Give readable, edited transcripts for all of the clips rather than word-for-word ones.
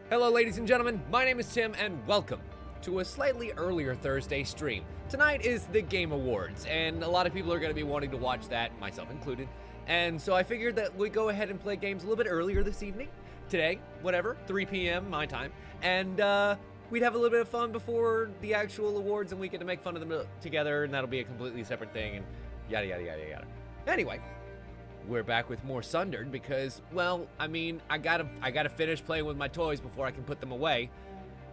Hello ladies and gentlemen, my name is Tim and welcome to a slightly earlier Thursday stream. Tonight is the Game Awards and a lot of people are going to be wanting to watch that, myself included. And so I figured that we'd go ahead and play games a little bit earlier this evening, today, whatever, 3 p.m. my time. And we'd have a little bit of fun before the actual awards and we get to make fun of them together, and that'll be a completely separate thing and yada yada yada yada. Anyway, we're back with more Sundered because, well, I mean, I gotta finish playing with my toys before I can put them away.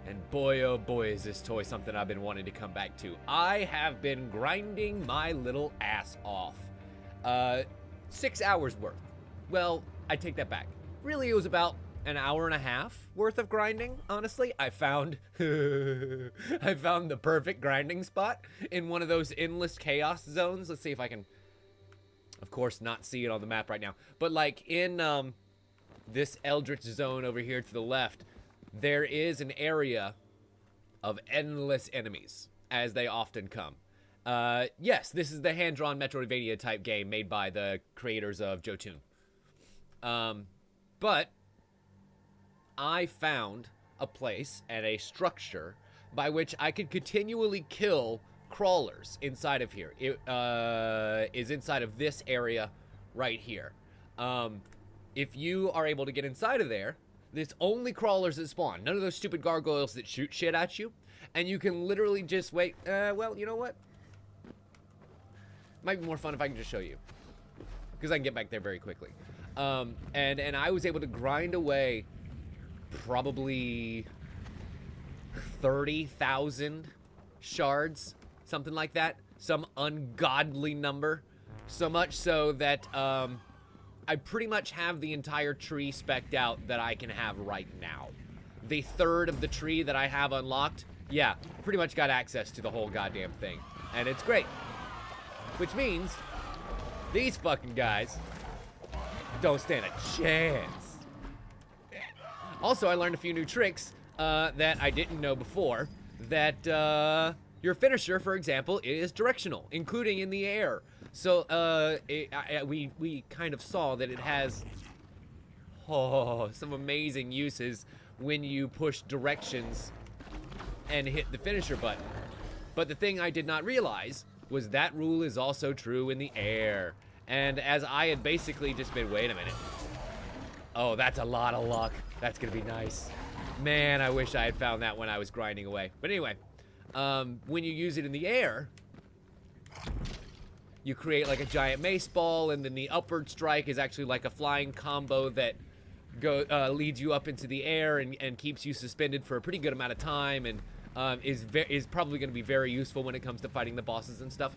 And boy, oh boy, is this toy something I've been wanting to come back to. I have been grinding my little ass off. 6 hours worth. Well, I take that back. Really, it was about an hour and a half worth of grinding, honestly. I found the perfect grinding spot in one of those endless chaos zones. Let's see if I can, of course, not see it on the map right now. But like in this Eldritch zone over here to the left, there is an area of endless enemies, as they often come. Yes, this is the hand-drawn Metroidvania type game made by the creators of Jotun. But I found a place and a structure by which I could continually kill crawlers inside of here. It is inside of this area right here. If you are able to get inside of there, it's only crawlers that spawn. None of those stupid gargoyles that shoot shit at you. And you can literally just wait. Well, you know what? Might be more fun if I can just show you, because I can get back there very quickly. And I was able to grind away probably 30,000 shards, something like that, some ungodly number, so much so that I pretty much have the entire tree specced out that I can have right now. The third of the tree that I have unlocked, yeah, pretty much got access to the whole goddamn thing, and it's great. Which means these fucking guys don't stand a chance. Also, I learned a few new tricks that I didn't know before. That your finisher, for example, is directional, including in the air. So we kind of saw that it has some amazing uses when you push directions and hit the finisher button. But the thing I did not realize was that rule is also true in the air. And as I had basically just been, wait a minute. Oh, that's a lot of luck. That's gonna be nice. Man, I wish I had found that when I was grinding away. But anyway, when you use it in the air, you create like a giant mace ball, and then the upward strike is actually like a flying combo that leads you up into the air and keeps you suspended for a pretty good amount of time, and is probably going to be very useful when it comes to fighting the bosses and stuff.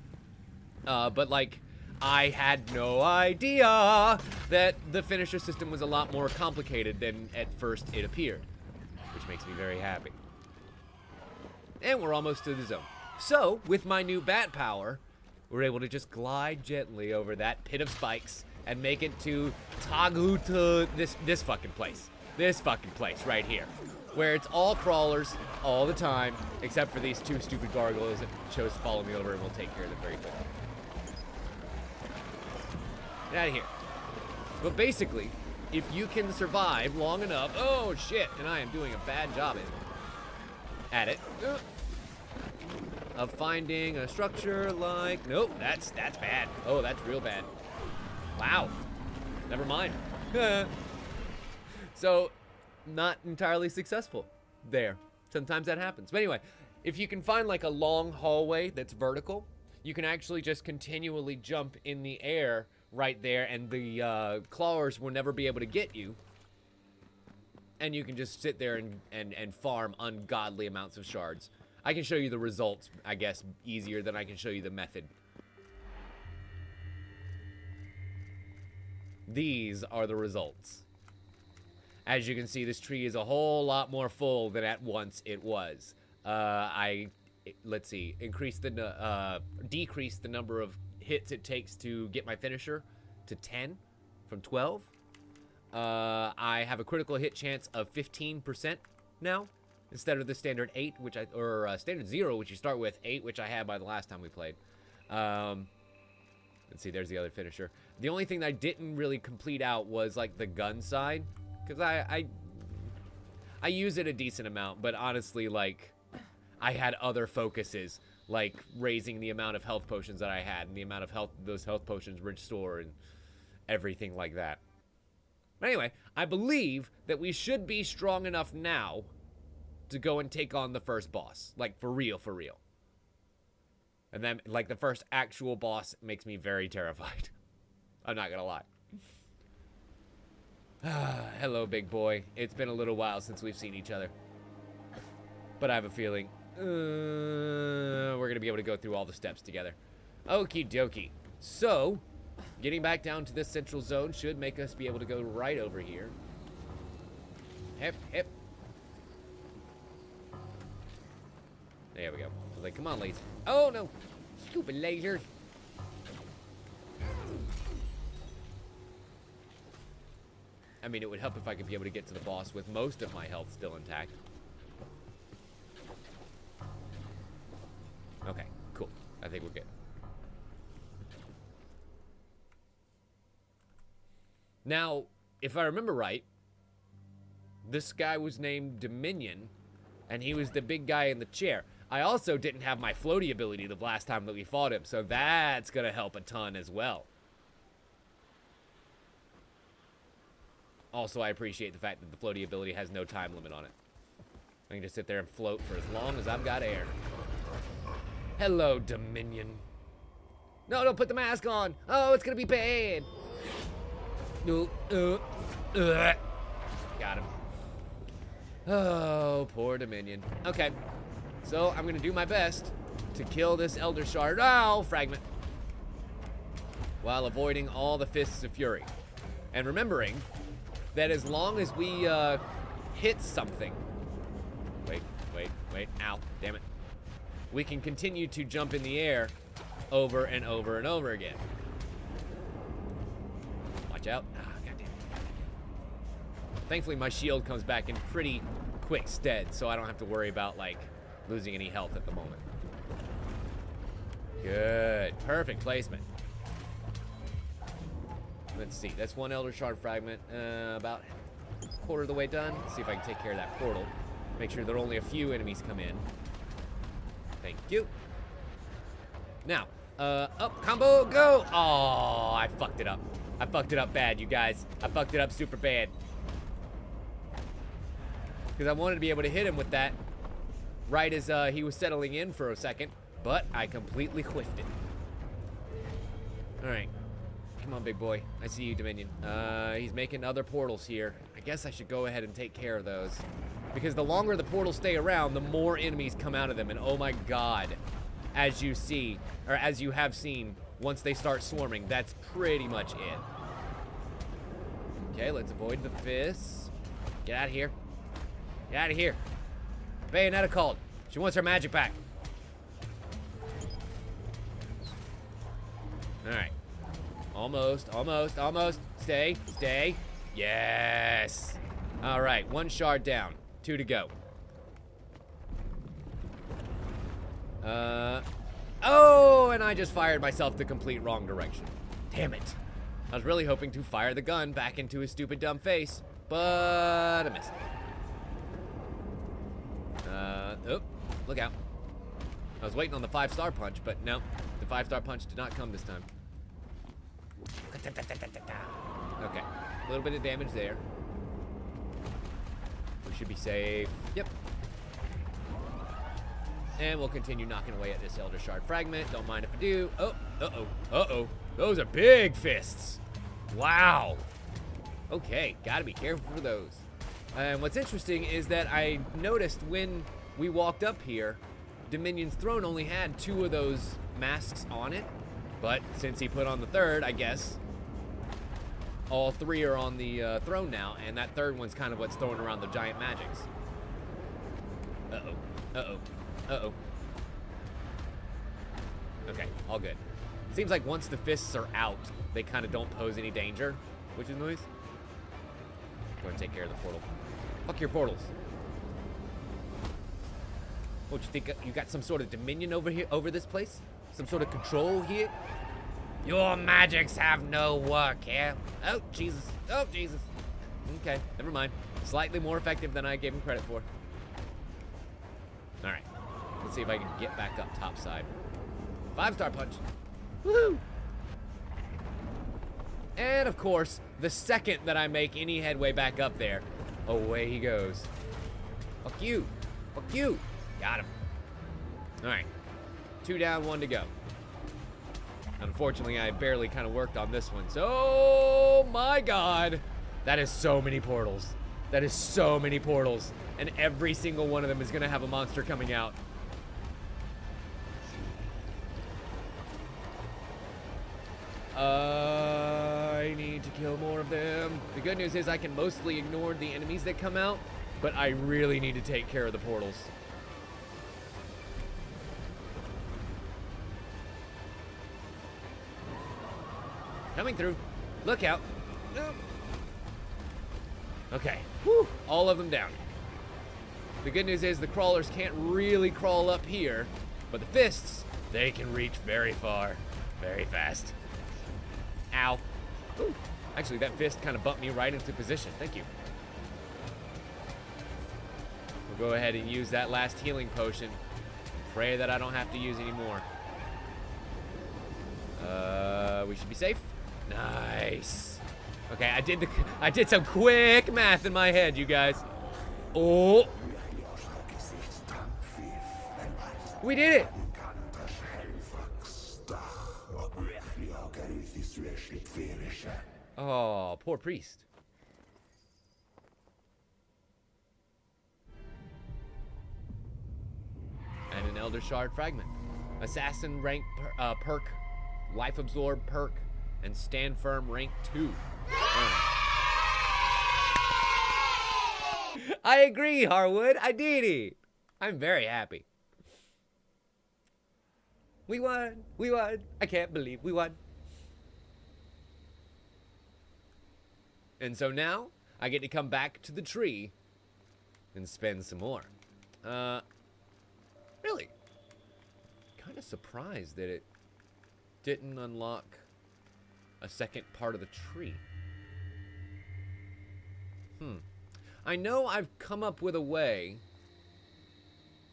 But like, I had no idea that the finisher system was a lot more complicated than at first it appeared, which makes me very happy. And we're almost to the zone. So, with my new bat power, we're able to just glide gently over that pit of spikes and make it to Taguta, this fucking place. This fucking place right here, where it's all crawlers all the time, except for these two stupid gargoyles that chose to follow me over, and we'll take care of them very quickly. Get out of here. But basically, if you can survive long enough, oh shit, and I am doing a bad job at it, of finding a structure like, nope, that's bad. Oh, that's real bad. Wow. Never mind. So, not entirely successful there. Sometimes that happens. But anyway, if you can find like a long hallway that's vertical, you can actually just continually jump in the air right there, and the clawers will never be able to get you. And you can just sit there and farm ungodly amounts of shards. I can show you the results, I guess, easier than I can show you the method. These are the results. As you can see, this tree is a whole lot more full than at once it was. Let's see, decrease the number of hits it takes to get my finisher to 10 from 12. I have a critical hit chance of 15% now, instead of the standard 8, standard 0, which you start with, 8, which I had by the last time we played. Let's see, there's the other finisher. The only thing that I didn't really complete out was like the gun side, because I use it a decent amount, but honestly, like, I had other focuses, like raising the amount of health potions that I had and the amount of health those health potions restore and everything like that. But anyway, I believe that we should be strong enough now to go and take on the first boss. Like, for real, for real. And then, like, the first actual boss makes me very terrified. I'm not gonna lie. Hello, big boy. It's been a little while since we've seen each other. But I have a feeling we're gonna be able to go through all the steps together. Okie dokie. So, getting back down to this central zone should make us be able to go right over here. Hip, hip. There we go. I was like, come on, laser. Oh, no. Stupid laser. I mean, it would help if I could be able to get to the boss with most of my health still intact. Okay, cool. I think we're good. Now, if I remember right, this guy was named Dominion, and he was the big guy in the chair. I also didn't have my floaty ability the last time that we fought him, so that's gonna help a ton as well. Also, I appreciate the fact that the floaty ability has no time limit on it. I can just sit there and float for as long as I've got air. Hello, Dominion. No, don't put the mask on. Oh, it's gonna be bad. Got him. Oh, poor Dominion. Okay, so I'm gonna do my best to kill this Elder Shard. Oh, fragment. While avoiding all the Fists of Fury. And remembering that as long as we hit something. Wait. Ow, damn it. We can continue to jump in the air over and over and over again. Watch out. Ah, goddamn. Thankfully, my shield comes back in pretty quick stead, so I don't have to worry about, like, losing any health at the moment. Good. Perfect placement. Let's see. That's one Elder Shard fragment. About a quarter of the way done. Let's see if I can take care of that portal. Make sure that only a few enemies come in. Thank you. Now, up, combo, go! Oh, I fucked it up. I fucked it up bad, you guys. I fucked it up super bad. Because I wanted to be able to hit him with that right as he was settling in for a second, but I completely whiffed it. All right. Come on, big boy. I see you, Dominion. He's making other portals here. I guess I should go ahead and take care of those. Because the longer the portals stay around, the more enemies come out of them. And oh my god, as you see, or as you have seen, once they start swarming, that's pretty much it. Okay, let's avoid the fists. Get out of here. Get out of here. Bayonetta called. She wants her magic back. Alright. Almost. Stay. Yes. Alright, one shard down. 2 to go. Oh, and I just fired myself the complete wrong direction. Damn it. I was really hoping to fire the gun back into his stupid dumb face, but I missed. Oh, look out. I was waiting on the 5-star punch, but no, the 5-star punch did not come this time. Okay, a little bit of damage there. We should be safe. Yep. And we'll continue knocking away at this Elder Shard fragment. Don't mind if I do. Oh, uh-oh. Those are big fists. Wow. Okay, gotta be careful for those. And what's interesting is that I noticed when we walked up here, Dominion's throne only had 2 of those masks on it. But since he put on the 3rd, I guess, all 3 are on the throne now, and that 3rd one's kind of what's throwing around the giant magics. Uh-oh. Okay, all good. Seems like once the fists are out, they kind of don't pose any danger, which is nice. Go and take care of the portal. Fuck your portals. What, you think you got some sort of dominion over here, over this place? Some sort of control here? Your magics have no work here. Oh, Jesus. Okay, never mind. Slightly more effective than I gave him credit for. Alright. Let's see if I can get back up top side. 5-star punch. Woohoo! And of course, the second that I make any headway back up there, away he goes. Fuck you. Fuck you. Got him. Alright. 2 down, 1 to go. Unfortunately, I barely kind of worked on this one. So, oh my god. That is so many portals. That is so many portals. And every single one of them is going to have a monster coming out. I need to kill more of them. The good news is I can mostly ignore the enemies that come out, but I really need to take care of the portals. Coming through. Look out. Okay. Whew. All of them down. The good news is the crawlers can't really crawl up here, but the fists, they can reach very far, very fast. Ow. Ooh. Actually, that fist kind of bumped me right into position. Thank you. We'll go ahead and use that last healing potion. Pray that I don't have to use any more. We should be safe. Nice. Okay, I did some quick math in my head, you guys. Oh. We did it. Oh, poor priest. And an Elder Shard fragment. Assassin rank perk, life absorb perk, and stand firm rank 2. I agree, Harwood. I did it. I'm very happy. We won. We won. I can't believe we won. And so now I get to come back to the tree and spend some more. Really? Kind of surprised that it didn't unlock a second part of the tree. I know I've come up with a way.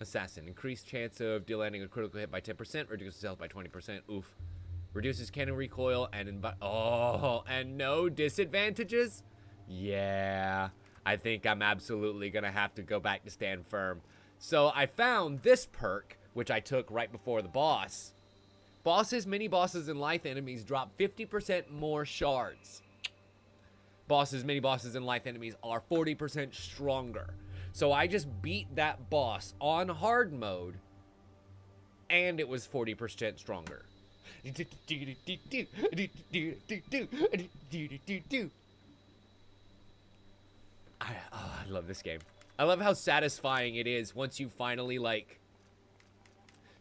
Assassin. Increased chance of landing a critical hit by 10%. Reduces health by 20%. Oof. Reduces cannon recoil and and no disadvantages? Yeah. I think I'm absolutely going to have to go back to stand firm. So I found this perk, which I took right before the boss. Bosses, mini-bosses, and life enemies drop 50% more shards. Bosses, mini-bosses, and life enemies are 40% stronger. So I just beat that boss on hard mode, and it was 40% stronger. I love this game. I love how satisfying it is once you finally, like,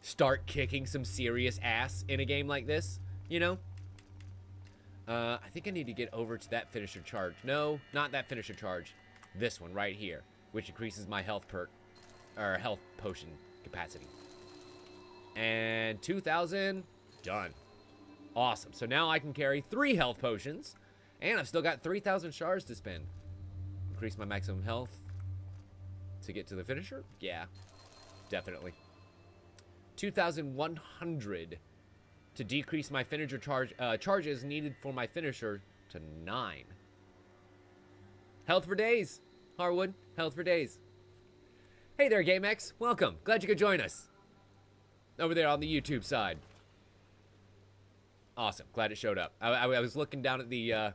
start kicking some serious ass in a game like this, you know? I think I need to get over to that finisher charge. No, not that finisher charge. This one right here, which increases my health perk, or health potion capacity. And 2,000, done. Awesome. So now I can carry 3 health potions, and I've still got 3,000 shards to spend. Increase my maximum health to get to the finisher? Yeah, definitely. 2,100 to decrease my finisher charges needed for my finisher to 9. Health for days, Harwood. Health for days. Hey there, GameX. Welcome. Glad you could join us. Over there on the YouTube side. Awesome. Glad it showed up. I was looking down at the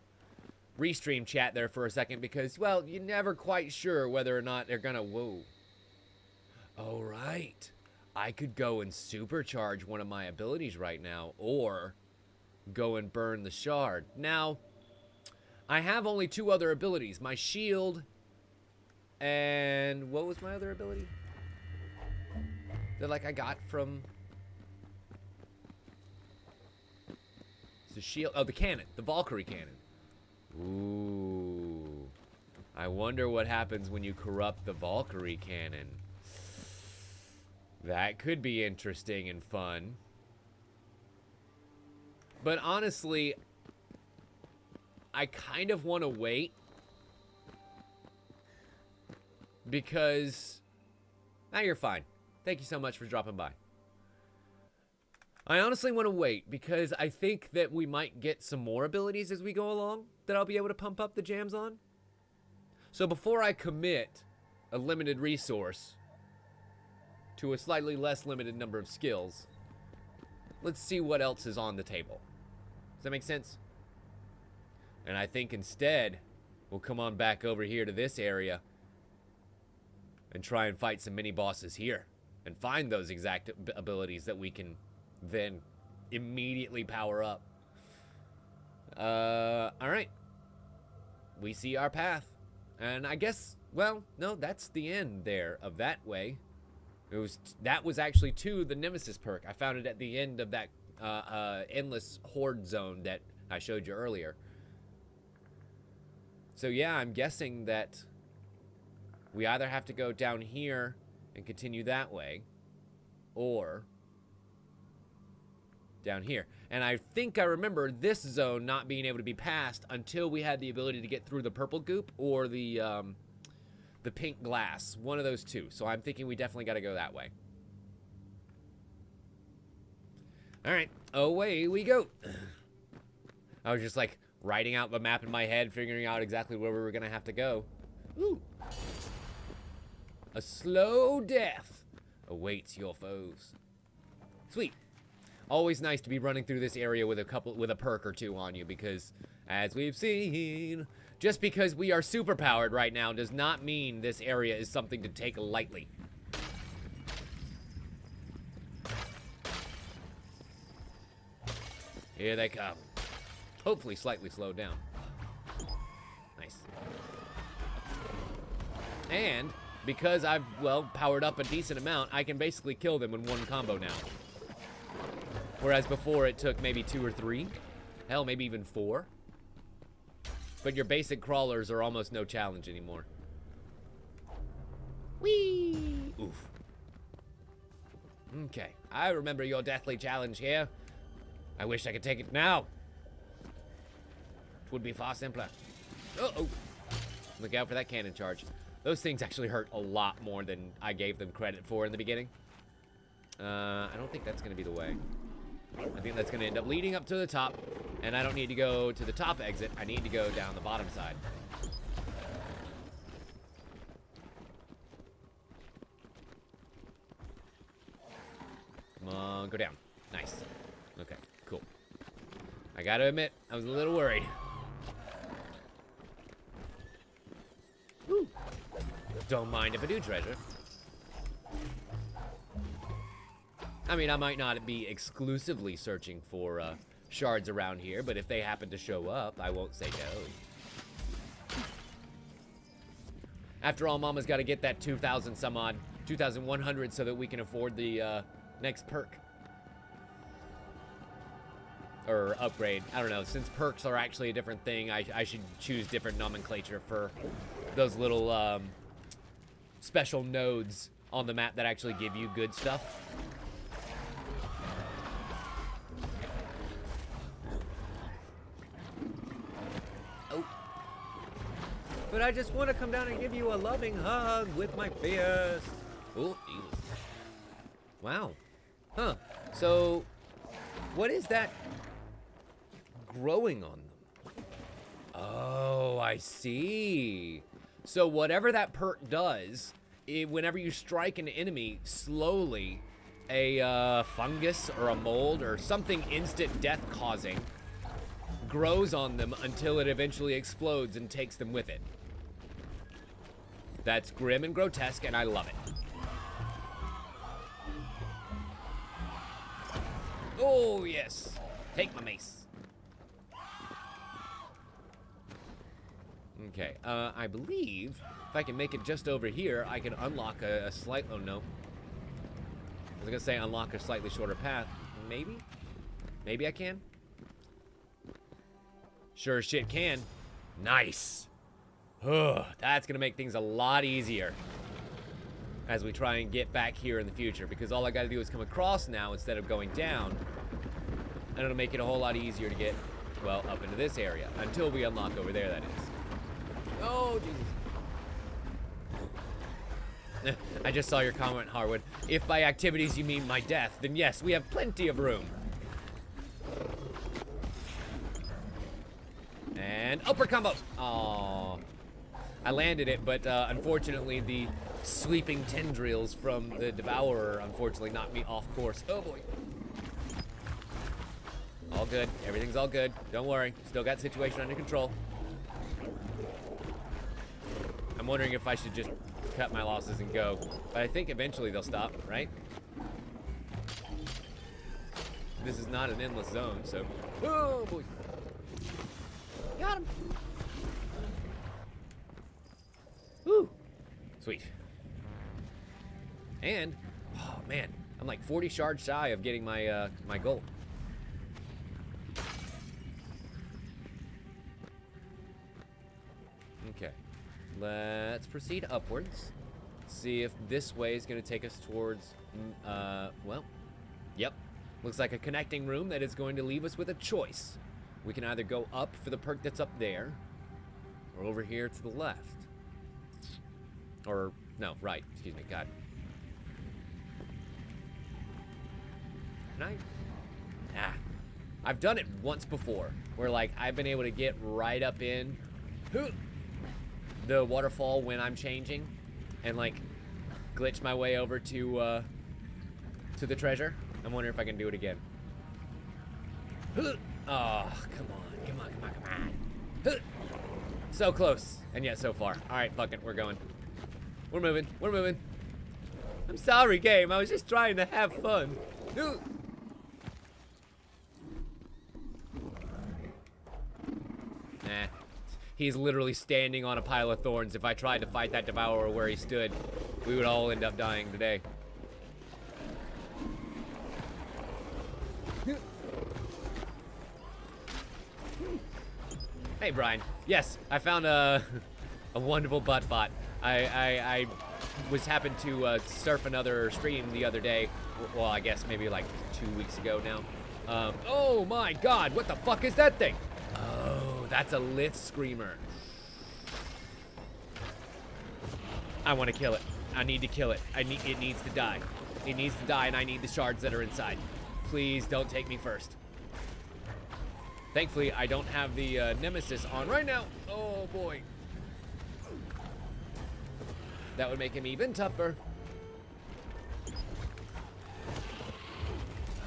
restream chat there for a second because, well, you're never quite sure whether or not they're gonna... Whoa. Oh, right. I could go and supercharge one of my abilities right now, or go and burn the shard. Now, I have only 2 other abilities. My shield, and what was my other ability? That, like, I got from... the shield, oh, the cannon, the Valkyrie cannon. Ooh. I wonder what happens when you corrupt the Valkyrie cannon. That could be interesting and fun. But honestly, I kind of want to wait because... Now you're fine. Thank you so much for dropping by. I honestly want to wait because I think that we might get some more abilities as we go along that I'll be able to pump up the jams on. So before I commit a limited resource to a slightly less limited number of skills, let's see what else is on the table. Does that make sense? And I think instead, we'll come on back over here to this area and try and fight some mini-bosses here and find those exact abilities that we can then immediately power up. Alright. We see our path. And I guess, well, no, that's the end there of that way. That was actually to the Nemesis perk. I found it at the end of that endless horde zone that I showed you earlier. So yeah, I'm guessing that we either have to go down here and continue that way, or down here. And I think I remember this zone not being able to be passed until we had the ability to get through the purple goop or the pink glass. One of those two. So I'm thinking we definitely got to go that way. Alright, away we go. I was just like writing out the map in my head, figuring out exactly where we were going to have to go. Ooh. A slow death awaits your foes. Sweet. Always nice to be running through this area with a perk or two on you, because as we've seen, just because we are super powered right now does not mean this area is something to take lightly. Here they come. Hopefully slightly slowed down. Nice. And because I've, well, powered up a decent amount, I can basically kill them in one combo now. Whereas before it took maybe 2 or 3. Hell, maybe even 4. But your basic crawlers are almost no challenge anymore. Whee! Oof. Okay, I remember your deathly challenge here. I wish I could take it now. It would be far simpler. Uh-oh. Look out for that cannon charge. Those things actually hurt a lot more than I gave them credit for in the beginning. I don't think that's going to be the way. I think that's going to end up leading up to the top. And I don't need to go to the top exit. I need to go down the bottom side. Come on, go down. Nice. Okay, cool. I gotta admit, I was a little worried. Woo. Don't mind if I do, treasure. I mean, I might not be exclusively searching for shards around here, but if they happen to show up, I won't say no. After all, Mama's got to get that 2,000 some odd, 2,100 so that we can afford the next perk. Or upgrade. I don't know. Since perks are actually a different thing, I should choose different nomenclature for those little special nodes on the map that actually give you good stuff. Oh. But I just want to come down and give you a loving hug with my fist. Oh, Jesus. Wow. Huh. So, what is that growing on them? Oh, I see. So whatever that perk does, whenever you strike an enemy, slowly a fungus or a mold or something instant death causing grows on them until it eventually explodes and takes them with it. That's grim and grotesque, and I love it. Oh, yes. Take my mace. Okay, I believe if I can make it just over here, I can unlock a slight... Oh, no. I was going to say unlock a slightly shorter path. Maybe? Maybe I can? Sure as shit can. Nice. Ugh, that's going to make things a lot easier as we try and get back here in the future, because all I got to do is come across now instead of going down, and it'll make it a whole lot easier to get, well, up into this area, until we unlock over there, that is. Oh, Jesus. I just saw your comment, Harwood. If by activities you mean my death, then yes, we have plenty of room. And upper combo. Aww. I landed it, but unfortunately the sweeping tendrils from the Devourer unfortunately knocked me off course. Oh boy. All good. Everything's all good. Don't worry. Still got the situation under control. I'm wondering if I should just cut my losses and go. But I think eventually they'll stop, right? This is not an endless zone, so... Oh boy. Got him. Woo. Sweet. And, oh man, I'm like 40 shards shy of getting my my goal. Okay, let's proceed upwards. See if this way is going to take us towards, well, yep. Looks like a connecting room that is going to leave us with a choice. We can either go up for the perk that's up there, or over here to the left. Or, no, right, excuse me, God. Can I? Ah. I've done it once before, where like, I've been able to get right up in the waterfall when I'm changing, and like, glitch my way over to the treasure. I'm wondering if I can do it again. Oh, come on. So close, and yet so far. All right, fuck it, we're going. We're moving. I'm sorry, game. I was just trying to have fun. Nah. He's literally standing on a pile of thorns. If I tried to fight that Devourer where he stood, we would all end up dying today. Hey, Brian. Yes, I found a wonderful butt bot. I was happened to surf another stream the other day. Well, I guess maybe like 2 weeks ago now. Oh my God, what the fuck is that thing? Oh, that's a Lith Screamer. I want to kill it. I need to kill it. It needs to die. It needs to die, and I need the shards that are inside. Please don't take me first. Thankfully, I don't have the Nemesis on right now. Oh boy. That would make him even tougher.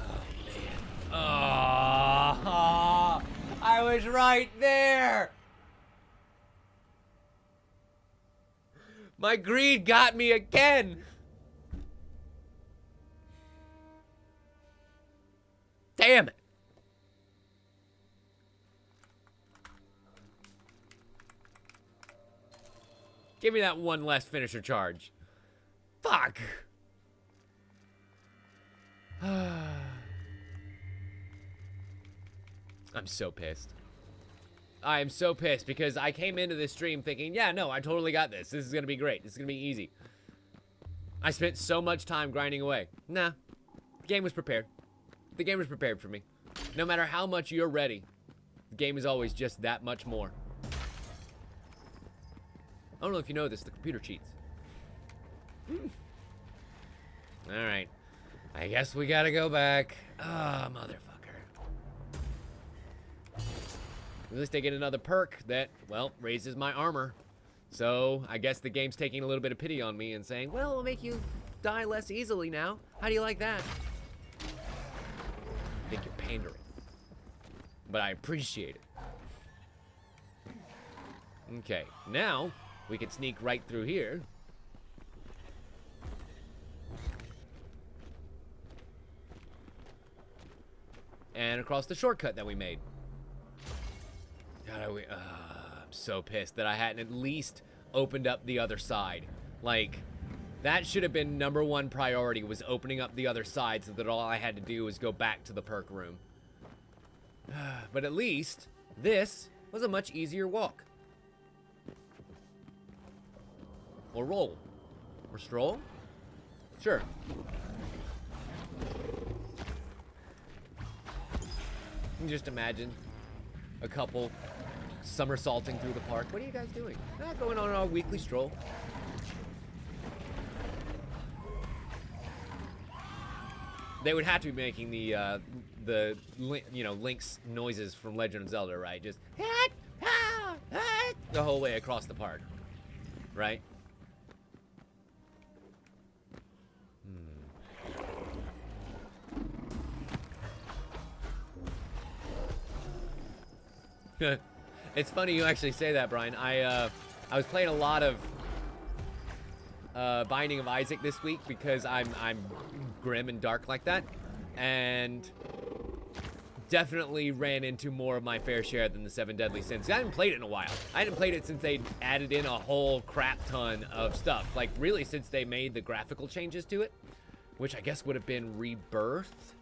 Oh man. Oh, I was right there. My greed got me again. Damn it. Give me that one less finisher charge. Fuck. I'm so pissed. I am so pissed because I came into this stream thinking, yeah, no, I totally got this. This is going to be great. This is going to be easy. I spent so much time grinding away. Nah. The game was prepared. The game was prepared for me. No matter how much you're ready, the game is always just that much more. I don't know if you know this, the computer cheats. Alright. I guess we gotta go back. Ah, motherfucker. At least I get another perk that, well, raises my armor. So, I guess the game's taking a little bit of pity on me and saying, well, it'll make you die less easily now. How do you like that? I think you're pandering. But I appreciate it. Okay, now we can sneak right through here. And across the shortcut that we made. God, I'm so pissed that I hadn't at least opened up the other side. Like, that should have been #1 priority, was opening up the other side so that all I had to do was go back to the perk room. But at least this was a much easier walk. Or roll. Or stroll? Sure. You can just imagine a couple somersaulting through the park. What are you guys doing? Going on our weekly stroll. They would have to be making the you know, Link's noises from Legend of Zelda, right? Just the whole way across the park, right? It's funny you actually say that, Brian. I was playing a lot of Binding of Isaac this week because I'm grim and dark like that, and definitely ran into more of my fair share than the 7 Deadly Sins. I haven't played it in a while. I hadn't played it since they added in a whole crap ton of stuff. Like, really, since they made the graphical changes to it, which I guess would have been Rebirth,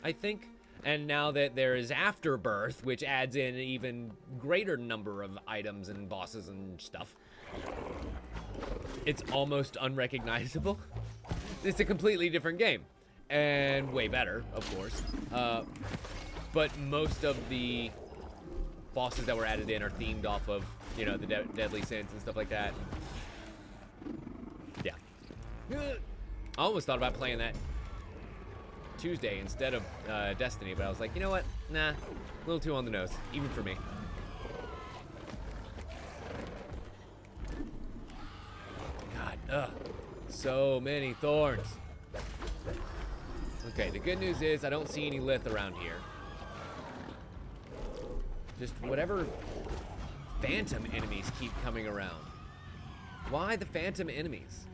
I think. And now that there is Afterbirth, which adds in an even greater number of items and bosses and stuff, it's almost unrecognizable. It's a completely different game. And way better, of course. But most of the bosses that were added in are themed off of, you know, the Deadly Sins and stuff like that. Yeah. I almost thought about playing that Tuesday instead of Destiny, but I was like, you know what? Nah, a little too on the nose, even for me. God, ugh. So many thorns. Okay, the good news is I don't see any lith around here. Just whatever phantom enemies keep coming around. Why the phantom enemies?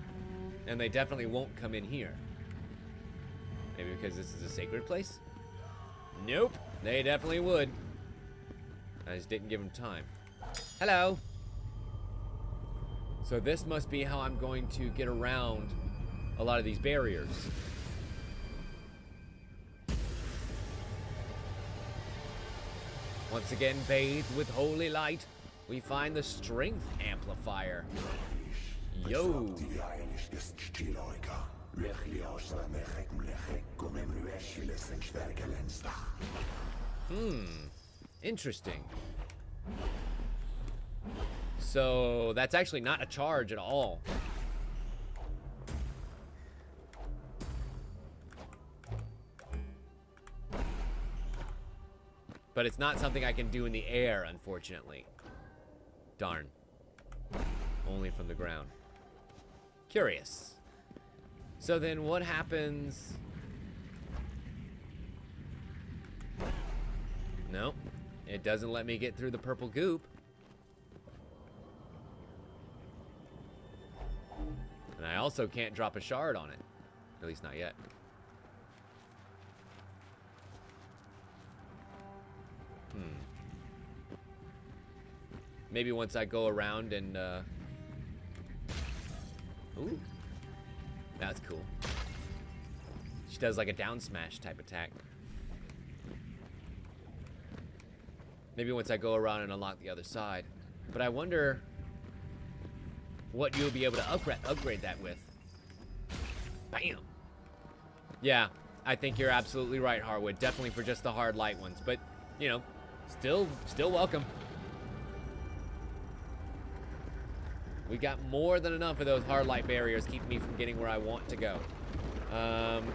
And they definitely won't come in here. Maybe because this is a sacred place? Nope, they definitely would. I just didn't give them time. Hello. So this must be how I'm going to get around a lot of these barriers. Once again, bathed with holy light, we find the strength amplifier. Yo. Interesting. So that's actually not a charge at all. But it's not something I can do in the air, unfortunately. Darn. Only from the ground. Curious. So then what happens? No, it doesn't let me get through the purple goop. And I also can't drop a shard on it. At least not yet. Maybe once I go around and, ooh. That's cool. She does like a down smash type attack. Maybe once I go around and unlock the other side. But I wonder what you'll be able to upgrade that with. Bam! Yeah, I think you're absolutely right, Harwood. Definitely for just the hard light ones. But, you know, still welcome. We got more than enough of those hard light barriers keeping me from getting where I want to go.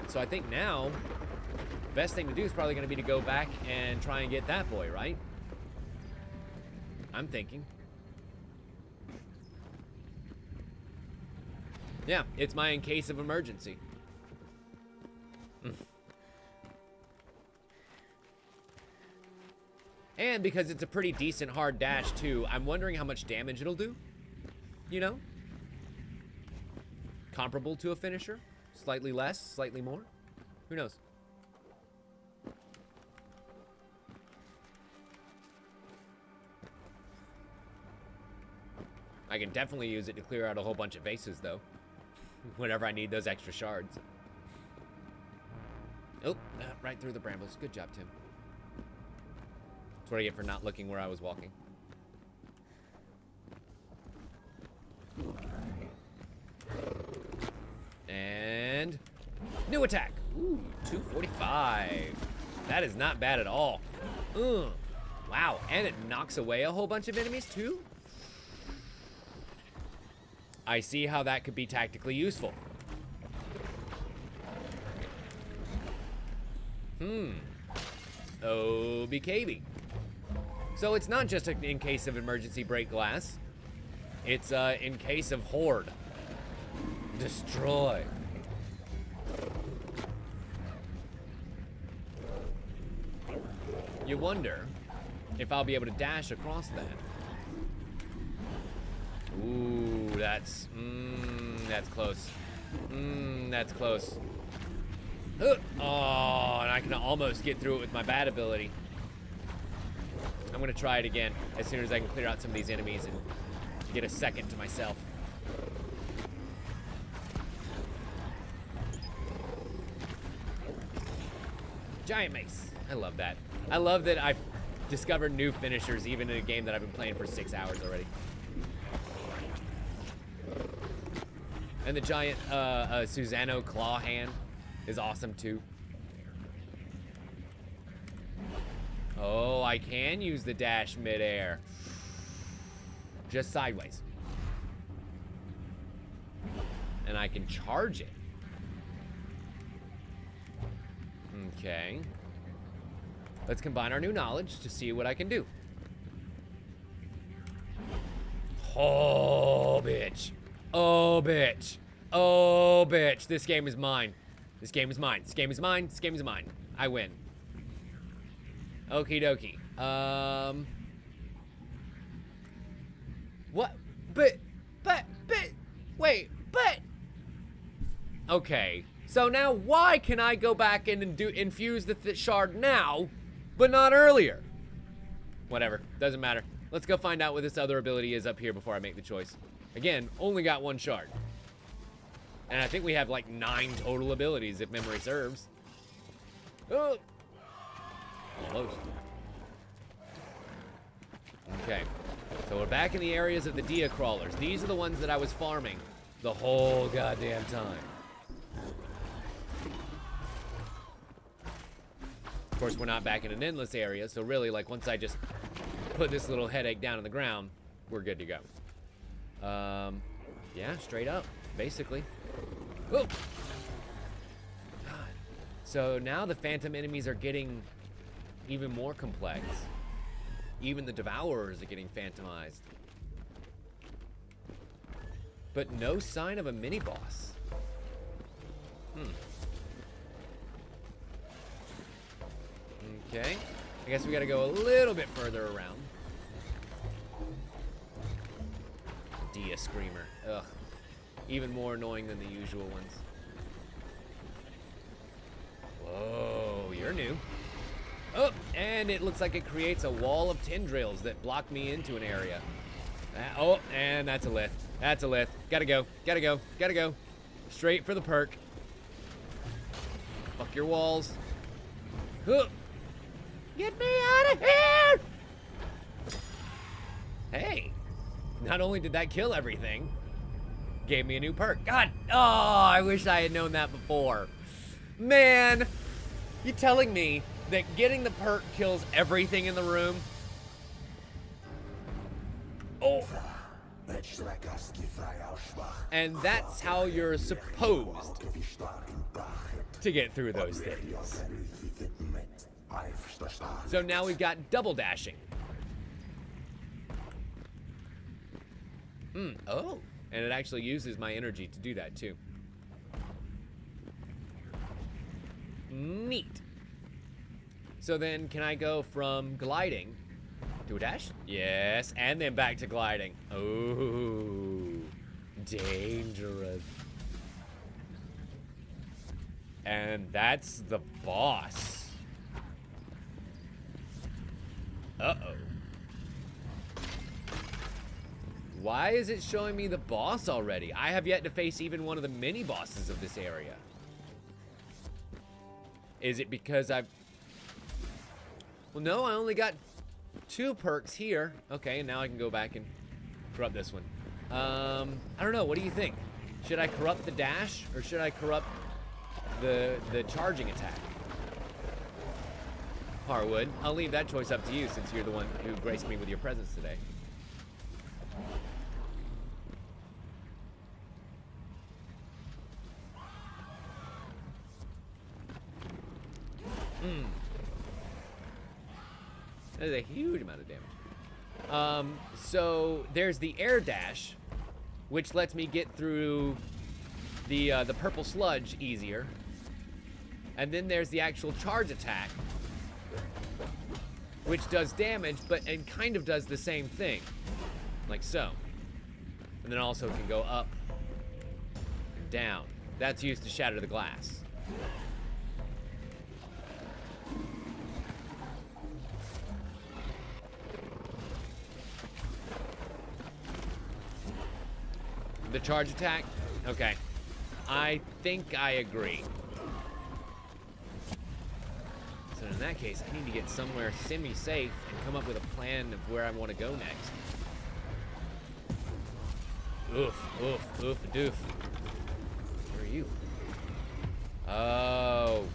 So I think now, best thing to do is probably going to be to go back and try and get that boy, right? I'm thinking. Yeah, it's my in case of emergency. And because it's a pretty decent hard dash too, I'm wondering how much damage it'll do. You know? Comparable to a finisher? Slightly less? Slightly more? Who knows? I can definitely use it to clear out a whole bunch of vases, though. Whenever I need those extra shards. Oh, right through the brambles. Good job, Tim. That's what I get for not looking where I was walking. And new attack. Ooh, 245. That is not bad at all. Wow, and it knocks away a whole bunch of enemies too? I see how that could be tactically useful. OBKB. So it's not just in case of emergency break glass. It's in case of horde. Destroy. You wonder if I'll be able to dash across that. Ooh, that's close. That's close. Oh, and I can almost get through it with my bat ability. I'm gonna try it again as soon as I can clear out some of these enemies and get a second to myself. Giant mace. I love that. I love that I've discovered new finishers even in a game that I've been playing for 6 hours already. And the giant Susano claw hand is awesome too. Oh, I can use the dash midair. Just sideways. And I can charge it. Okay. Let's combine our new knowledge to see what I can do. Oh, bitch. Oh, bitch. Oh, bitch. This game is mine. This game is mine. This game is mine. This game is mine. I win. Okie dokie. What? But, wait, but. Okay. So now why can I go back in and infuse the shard now, but not earlier? Whatever. Doesn't matter. Let's go find out what this other ability is up here before I make the choice. Again, only got one shard. And I think we have like 9 total abilities if memory serves. Oh. Close. Okay. So we're back in the areas of the Dia crawlers. These are the ones that I was farming the whole goddamn time. Of course, we're not back in an endless area, so really, like, once I just put this little headache down on the ground, we're good to go. Yeah, straight up, basically. Oh! God. So now the phantom enemies are getting even more complex. Even the devourers are getting phantomized. But no sign of a mini-boss. Okay. I guess we gotta go a little bit further around. Dia Screamer. Ugh. Even more annoying than the usual ones. Whoa, you're new. Oh, and it looks like it creates a wall of tendrils that block me into an area. Oh, and that's a lith. That's a lith. Gotta go. Gotta go. Gotta go. Straight for the perk. Fuck your walls. Huh. Get me out of here! Hey, not only did that kill everything, gave me a new perk. God, oh, I wish I had known that before. Man, you telling me that getting the perk kills everything in the room? Oh. And that's how you're supposed to get through those things. So now we've got double dashing. Oh, and it actually uses my energy to do that too. Neat. So then can I go from gliding to a dash? Yes, and then back to gliding. Oh, dangerous. And that's the boss. Uh-oh. Why is it showing me the boss already? I have yet to face even one of the mini bosses of this area. Is it because I've... Well, no, I only got 2 perks here. Okay, and now I can go back and corrupt this one. I don't know, what do you think? Should I corrupt the dash, or should I corrupt the charging attack? Harwood, I'll leave that choice up to you since you're the one who graced me with your presence today. That is a huge amount of damage. So there's the air dash, which lets me get through the purple sludge easier. And then there's the actual charge attack, which does damage, and kind of does the same thing, like so. And then also can go up and down. That's used to shatter the glass. The charge attack? Okay. I think I agree. So in that case, I need to get somewhere semi-safe and come up with a plan of where I want to go next. Oof, oof, oof, doof. Where are you? Oh.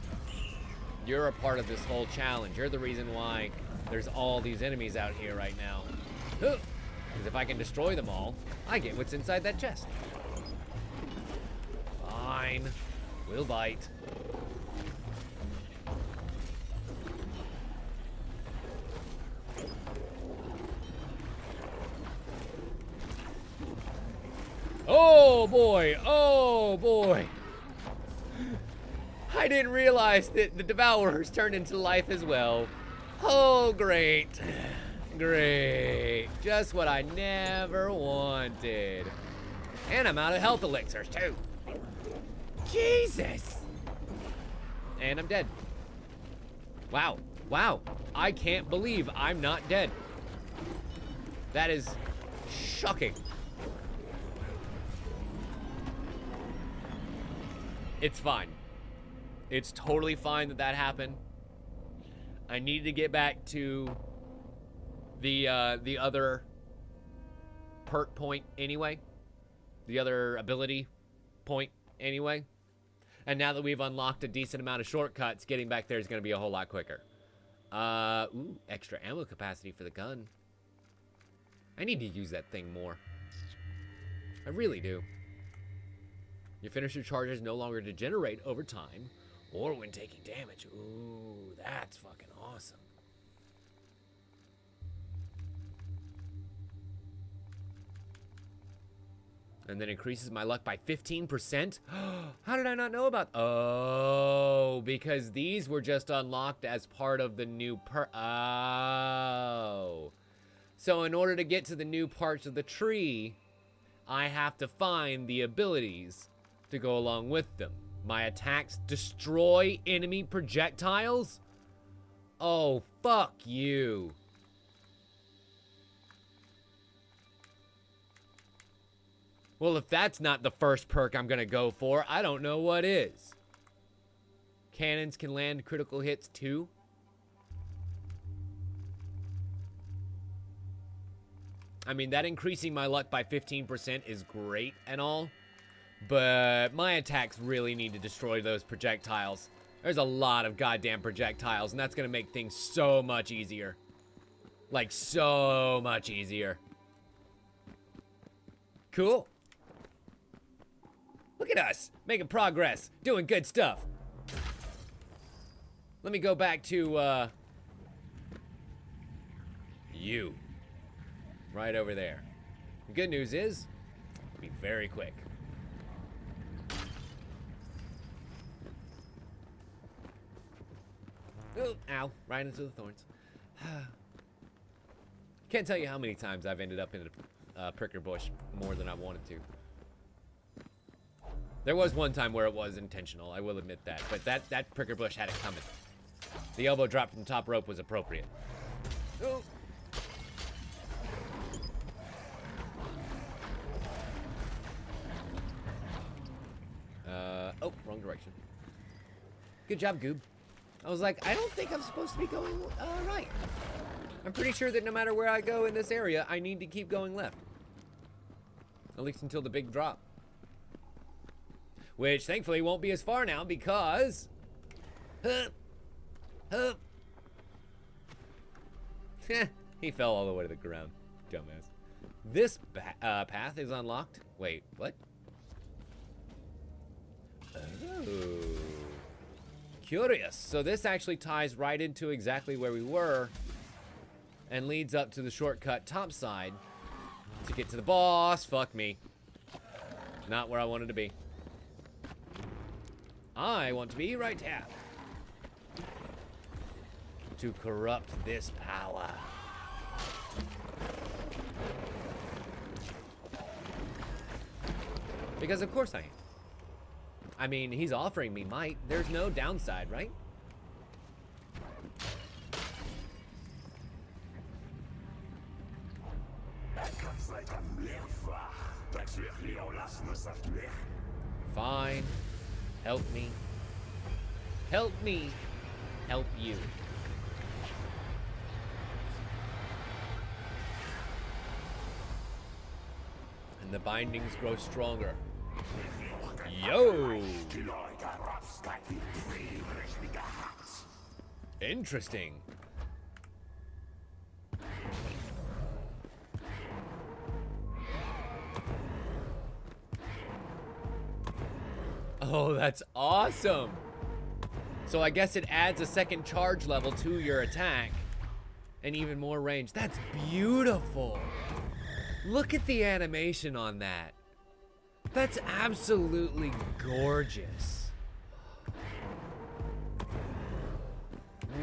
You're a part of this whole challenge. You're the reason why there's all these enemies out here right now. Because if I can destroy them all, I get what's inside that chest. Fine. We'll bite. Oh boy, oh boy. I didn't realize that the Devourers turned into life as well. Oh, great. Great. Just what I never wanted. And I'm out of health elixirs too. Jesus. And I'm dead. Wow, wow. I can't believe I'm not dead. That is shocking. It's fine. It's totally fine that that happened. I need to get back to the other perk point anyway. The other ability point anyway. And now that we've unlocked a decent amount of shortcuts, getting back there is going to be a whole lot quicker. Ooh, extra ammo capacity for the gun. I need to use that thing more. I really do. Your finisher charges no longer degenerate over time or when taking damage. Ooh, that's fucking awesome. And then increases my luck by 15%? How did I not know about... Oh, because these were just unlocked as part of the new Oh. So in order to get to the new parts of the tree, I have to find the abilities to go along with them. My attacks destroy enemy projectiles? Oh, fuck you. Well, if that's not the first perk I'm gonna go for, I don't know what is. Cannons can land critical hits too. I mean, that increasing my luck by 15% is great and all, but my attacks really need to destroy those projectiles. There's a lot of goddamn projectiles, and that's gonna make things so much easier. Like, so much easier. Cool. Look at us, making progress, doing good stuff. Let me go back to, you. Right over there. The good news is, it'll be very quick. Oh, ow, right into the thorns. Can't tell you how many times I've ended up in a pricker bush more than I wanted to. There was one time where it was intentional, I will admit that, but that pricker bush had it coming. The elbow drop from the top rope was appropriate. Oh. Oh, wrong direction. Good job, Goob. I was like, I don't think I'm supposed to be going right. I'm pretty sure that no matter where I go in this area, I need to keep going left. At least until the big drop. Which, thankfully, won't be as far now because... He fell all the way to the ground. Dumbass. This path is unlocked. Wait, what? Oh. curious. So this actually ties right into exactly where we were and leads up to the shortcut top side to get to the boss. Fuck me. Not where I wanted to be. I want to be right here. To corrupt this power. Because of course I am. I mean, he's offering me might. There's no downside, right? Fine. Help me. Help me. Help you. And the bindings grow stronger. Yo! Interesting. Oh, that's awesome. So I guess it adds a second charge level to your attack and even more range. That's beautiful. Look at the animation on that. That's absolutely gorgeous.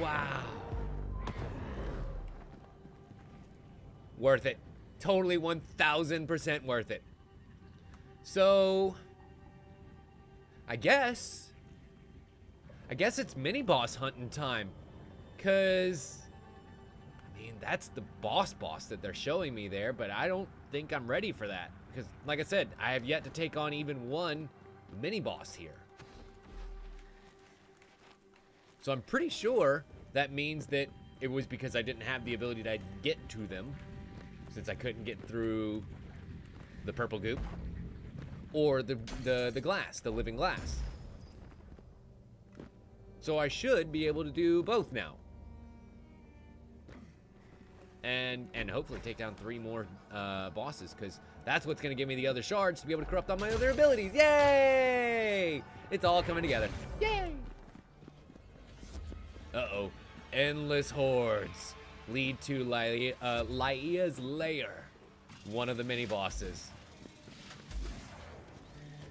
Wow. Worth it. Totally 1000% worth it. So, I guess it's mini boss hunting time. 'Cause, I mean, that's the boss that they're showing me there, but I don't think I'm ready for that. Because, like I said, I have yet to take on even one mini-boss here. So I'm pretty sure that means that it was because I didn't have the ability to get to them, since I couldn't get through the purple goop, or the glass, the living glass. So I should be able to do both now. And hopefully take down 3 more bosses, because that's what's going to give me the other shards to be able to corrupt all my other abilities. Yay! It's all coming together. Yay! Uh-oh. Endless hordes lead to Laia's lair, one of the mini-bosses.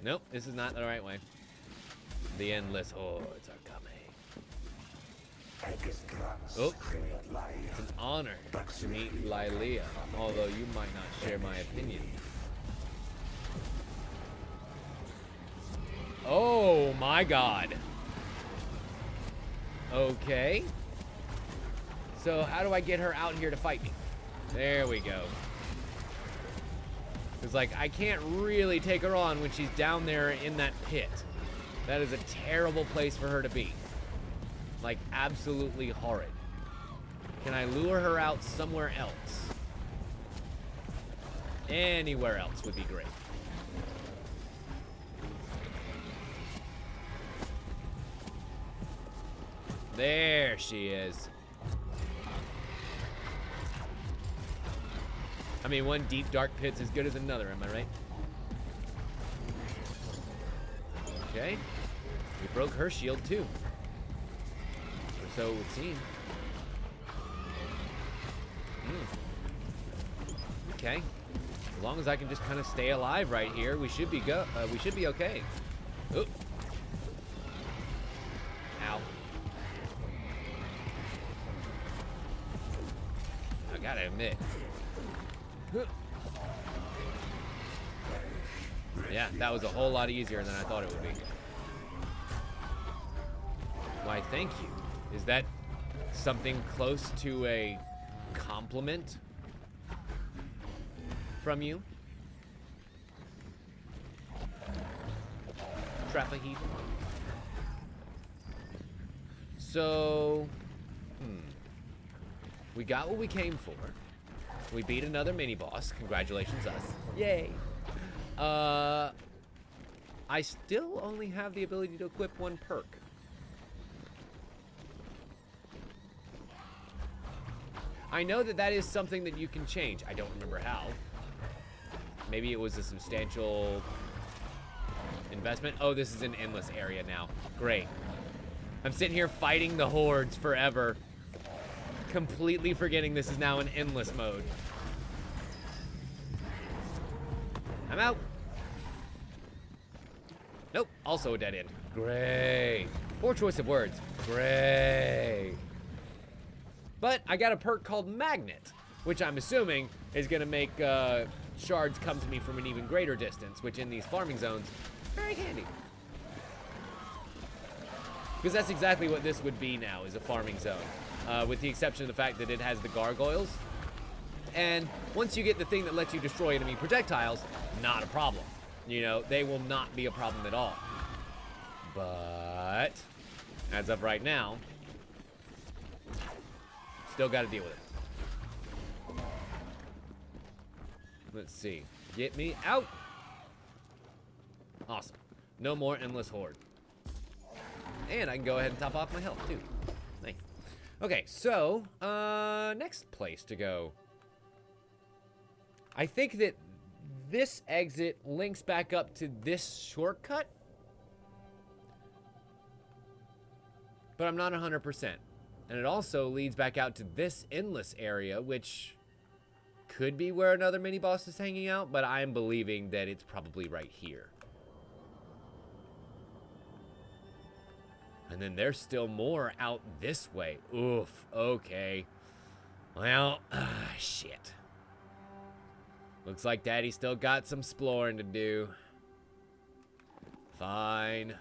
Nope, this is not the right way. The endless hordes are coming. Oh, it's an honor to meet Laia, although you might not share my opinion. Oh my god. Okay. So how do I get her out here to fight me? There we go. It's like, I can't really take her on when she's down there in that pit. That is a terrible place for her to be. Like, absolutely horrid. Can I lure her out somewhere else? Anywhere else would be great. There she is. I mean, one deep, dark pit's as good as another, am I right? Okay. We broke her shield, too. Or so it would seem. Okay. As long as I can just kind of stay alive right here, we should be okay. Oh. Ow. I gotta admit. Yeah, that was a whole lot easier than I thought it would be. Why, thank you. Is that something close to a compliment from you? Trapahede. So, we got what we came for. We beat another mini-boss. Congratulations, us. Yay. I still only have the ability to equip one perk. I know that that is something that you can change. I don't remember how. Maybe it was a substantial investment. Oh, this is an endless area now. Great. I'm sitting here fighting the hordes forever, completely forgetting this is now an endless mode. I'm out. Nope, also a dead end. Great. Poor choice of words. Great. But I got a perk called Magnet, which I'm assuming is going to make shards come to me from an even greater distance, which in these farming zones, very handy. Because that's exactly what this would be now, is a farming zone. With the exception of the fact that it has the gargoyles. And once you get the thing that lets you destroy enemy projectiles, not a problem. You know, they will not be a problem at all. But, as of right now, still got to deal with it. Let's see. Get me out. Awesome. No more endless horde. And I can go ahead and top off my health, too. Nice. Okay, so, next place to go. I think that this exit links back up to this shortcut. But I'm not 100%. And it also leads back out to this endless area, which could be where another mini-boss is hanging out, but I'm believing that it's probably right here. And then there's still more out this way. Oof, okay. Well, shit. Looks like Daddy still got some exploring to do. Fine.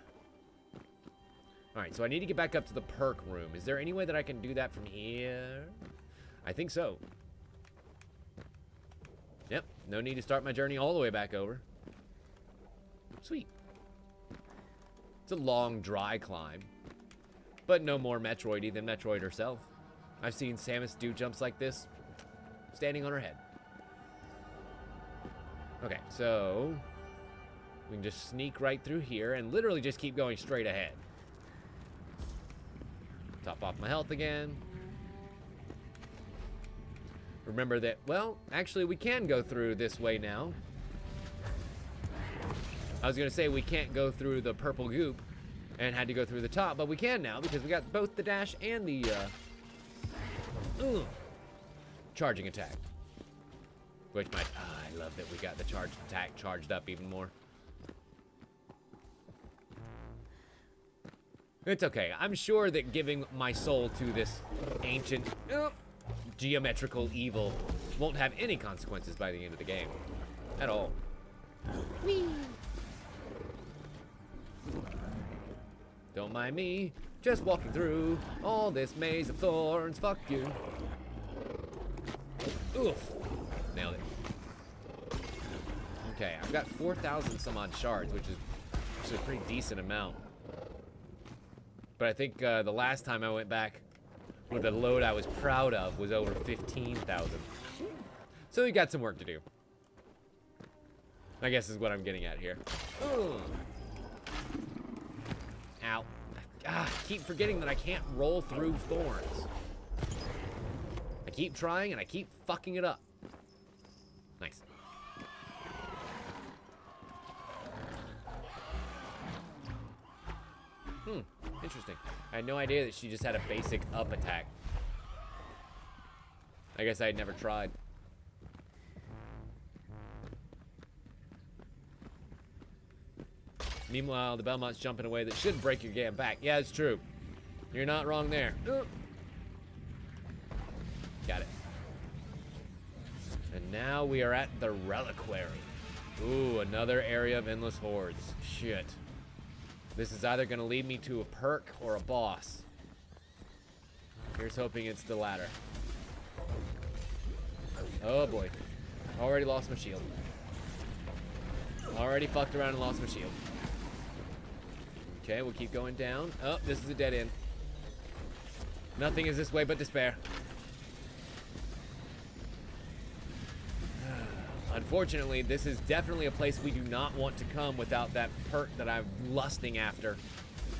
Alright, so I need to get back up to the perk room. Is there any way that I can do that from here? I think so. Yep, no need to start my journey all the way back over. Sweet. It's a long, dry climb. But no more Metroidy than Metroid herself. I've seen Samus do jumps like this standing on her head. Okay, so we can just sneak right through here and literally just keep going straight ahead. Top off my health again. Remember that, well, actually we can go through this way now. I was gonna say we can't go through the purple goop and had to go through the top, but we can now because we got both the dash and the charging attack. Which might, I love that we got the charged attack charged up even more. It's okay. I'm sure that giving my soul to this ancient geometrical evil won't have any consequences by the end of the game. At all. Whee! Don't mind me, just walking through all this maze of thorns. Fuck you. Oof. Nailed it. Okay, I've got 4,000 some odd shards, which is a pretty decent amount. But I think the last time I went back with the load I was proud of was over 15,000. So we got some work to do. I guess is what I'm getting at here. Ooh. Ow. I keep forgetting that I can't roll through thorns. I keep trying and I keep fucking it up. Nice. Interesting. I had no idea that she just had a basic up attack. I guess I had never tried. Meanwhile, the Belmont's jumping away that should break your game back. Yeah, it's true. You're not wrong there. Got it. And now we are at the Reliquary. Ooh, another area of endless hordes. Shit. This is either going to lead me to a perk or a boss. Here's hoping it's the latter. Oh boy. Already lost my shield. Already fucked around and lost my shield. Okay, we'll keep going down. Oh, this is a dead end. Nothing is this way but despair. Unfortunately, this is definitely a place we do not want to come without that perk that I'm lusting after.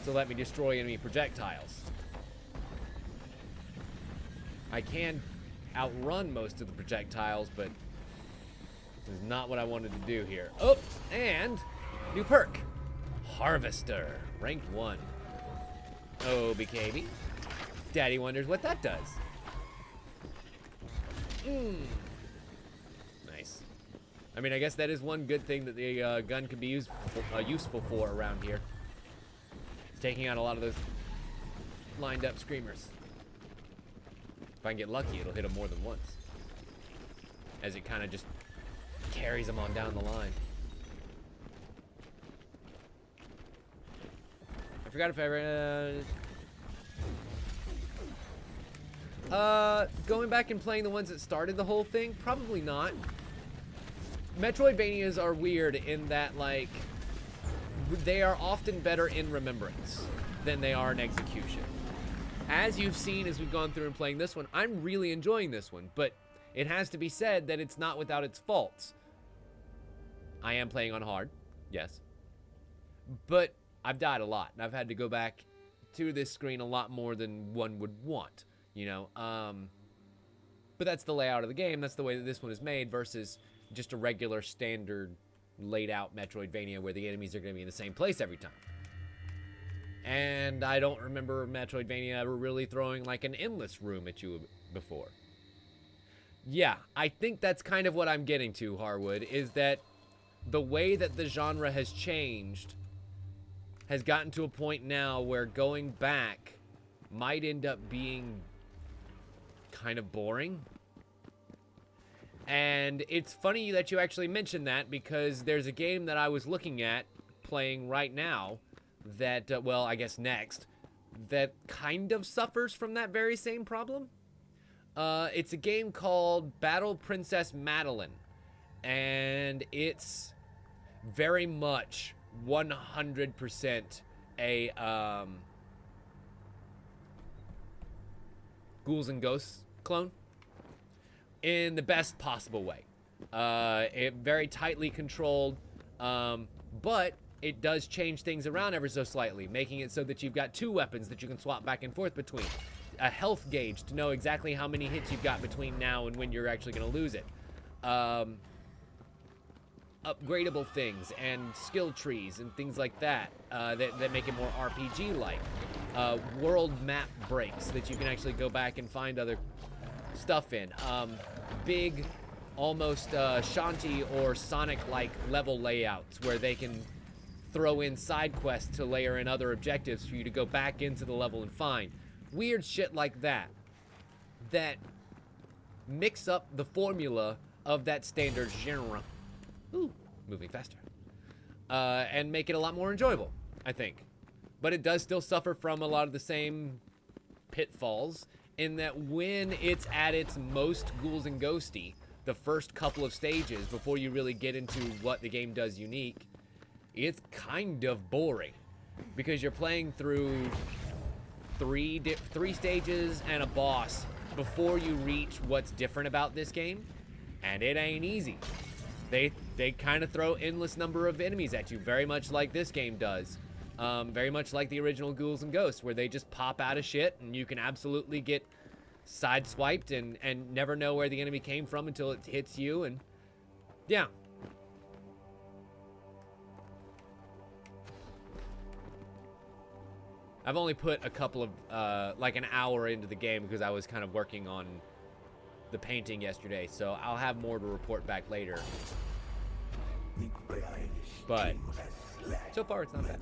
So let me destroy enemy projectiles. I can outrun most of the projectiles, but this is not what I wanted to do here. Oh, and new perk. Harvester, rank 1. Oh, BKB. Daddy wonders what that does. Nice. I mean, I guess that is one good thing that the gun can be useful for around here. It's taking out a lot of those lined up screamers. If I can get lucky, it'll hit them more than once. As it kind of just carries them on down the line. I forgot if I ever... going back and playing the ones that started the whole thing? Probably not. Metroidvanias are weird in that, like, they are often better in remembrance than they are in execution. As you've seen as we've gone through and playing this one, I'm really enjoying this one, but it has to be said that it's not without its faults. I am playing on hard, yes. But I've died a lot, and I've had to go back to this screen a lot more than one would want, you know? But that's the layout of the game. That's the way that this one is made versus just a regular standard laid out Metroidvania where the enemies are going to be in the same place every time. And I don't remember Metroidvania ever really throwing like an endless room at you before. Yeah, I think that's kind of what I'm getting to, Harwood, is that the way that the genre has changed has gotten to a point now where going back might end up being kind of boring. And it's funny that you actually mentioned that, because there's a game that I was looking at playing right now that, well, I guess next, that kind of suffers from that very same problem. It's a game called Battle Princess Madeline, and it's very much 100% a Ghouls and Ghosts clone in the best possible way. It very tightly controlled, but it does change things around ever so slightly, making it so that you've got two weapons that you can swap back and forth between. A health gauge to know exactly how many hits you've got between now and when you're actually going to lose it. Upgradable things and skill trees and things like that, that make it more RPG-like. World map breaks that you can actually go back and find other stuff in. Big, almost Shanti or Sonic-like level layouts where they can throw in side quests to layer in other objectives for you to go back into the level and find. Weird shit like that, that mix up the formula of that standard genre. Ooh, moving faster. And make it a lot more enjoyable, I think. But it does still suffer from a lot of the same pitfalls, in that when it's at its most Ghouls and Ghosty, the first couple of stages before you really get into what the game does unique, it's kind of boring, because you're playing through three stages and a boss before you reach what's different about this game, and it ain't easy. They kind of throw endless number of enemies at you, very much like this game does. Very much like the original Ghouls and Ghosts, where they just pop out of shit and you can absolutely get sideswiped and never know where the enemy came from until it hits you, and yeah. I've only put a couple of, like an hour into the game because I was kind of working on the painting yesterday, so I'll have more to report back later. But so far it's not bad.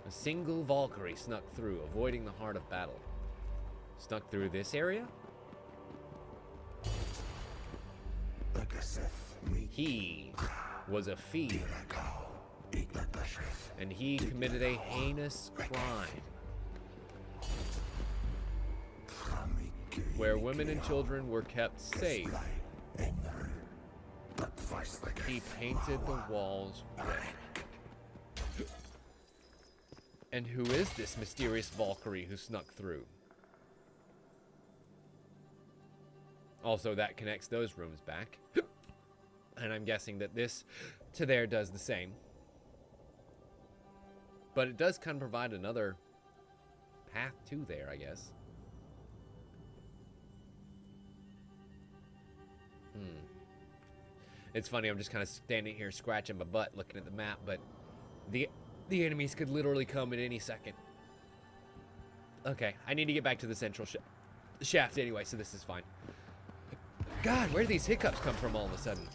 A single Valkyrie snuck through, avoiding the heart of battle. Snuck through this area? He was a fiend, and he committed a heinous crime where women and children were kept safe. He painted the walls red. And who is this mysterious Valkyrie who snuck through? Also, that connects those rooms back. And I'm guessing that this to there does the same. But it does kind of provide another path to there, I guess. It's funny, I'm just kind of standing here scratching my butt looking at the map, but The enemies could literally come at any second. Okay, I need to get back to the central shaft anyway, so this is fine. God, where do these hiccups come from all of a sudden?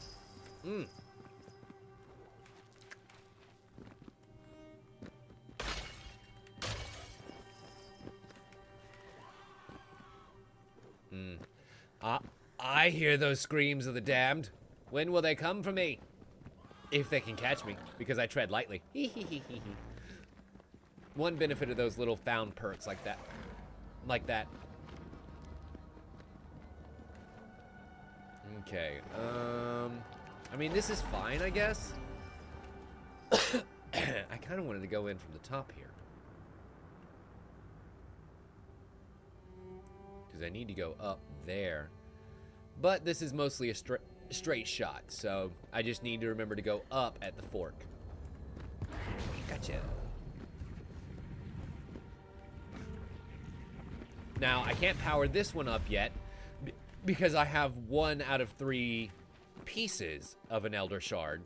I hear those screams of the damned. When will they come for me? If they can catch me, because I tread lightly. One benefit of those little found perks like that. Okay, I mean, this is fine, I guess. I kind of wanted to go in from the top here. Because I need to go up there. But this is mostly a straight shot, so I just need to remember to go up at the fork. Gotcha. Now, I can't power this one up yet because I have 1 out of 3 pieces of an Elder Shard.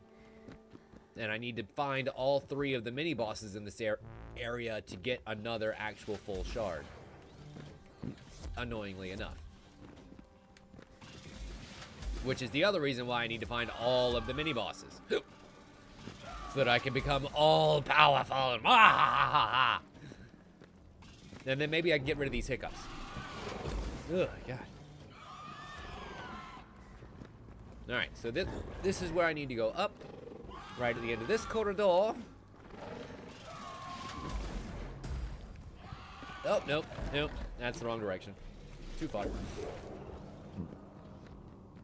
And I need to find all 3 of the mini-bosses in this area to get another actual full shard. Annoyingly enough. Which is the other reason why I need to find all of the mini-bosses. So that I can become all-powerful. And then maybe I can get rid of these hiccups. Ugh, God. Alright, so this is where I need to go up. Right at the end of this corridor. Oh, nope. That's the wrong direction. Too far.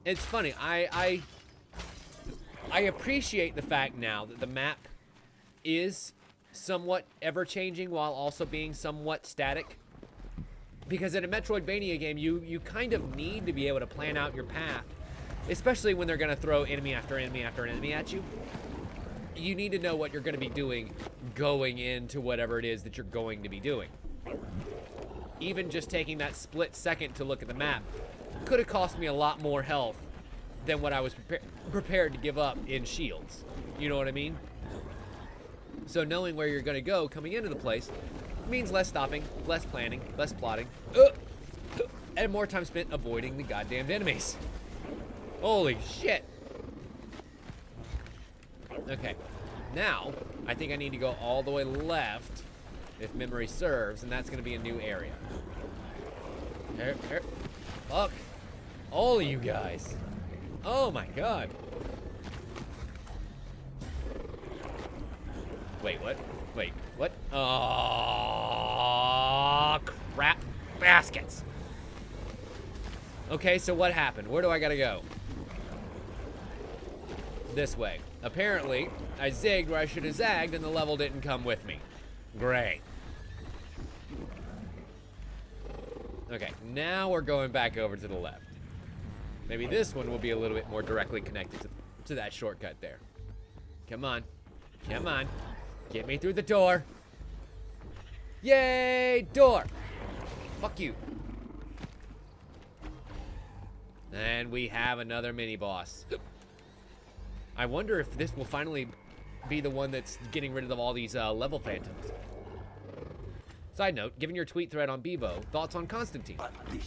It's funny, I appreciate the fact now that the map is somewhat ever-changing while also being somewhat static. Because in a Metroidvania game, you kind of need to be able to plan out your path, especially when they're going to throw enemy after enemy after enemy at you. You need to know what you're going to be doing going into whatever it is that you're going to be doing. Even just taking that split second to look at the map could have cost me a lot more health than what I was prepared to give up in shields. You know what I mean? So knowing where you're going to go coming into the place means less stopping, less planning, less plotting, and more time spent avoiding the goddamn enemies. Holy shit. Okay, now I think I need to go all the way left, if memory serves, and that's going to be a new area. Here. Fuck. All of you guys. Oh my god. Wait, what? Wait, what? Oh, crap. Baskets. Okay, so what happened? Where do I gotta go? This way. Apparently, I zigged where I should have zagged and the level didn't come with me. Great. Okay, now we're going back over to the left. Maybe this one will be a little bit more directly connected to that shortcut there. Come on. Come on. Get me through the door. Yay, door. Fuck you. And we have another mini-boss. I wonder if this will finally be the one that's getting rid of all these level phantoms. Side note, given your tweet thread on Bevo, thoughts on Constantine?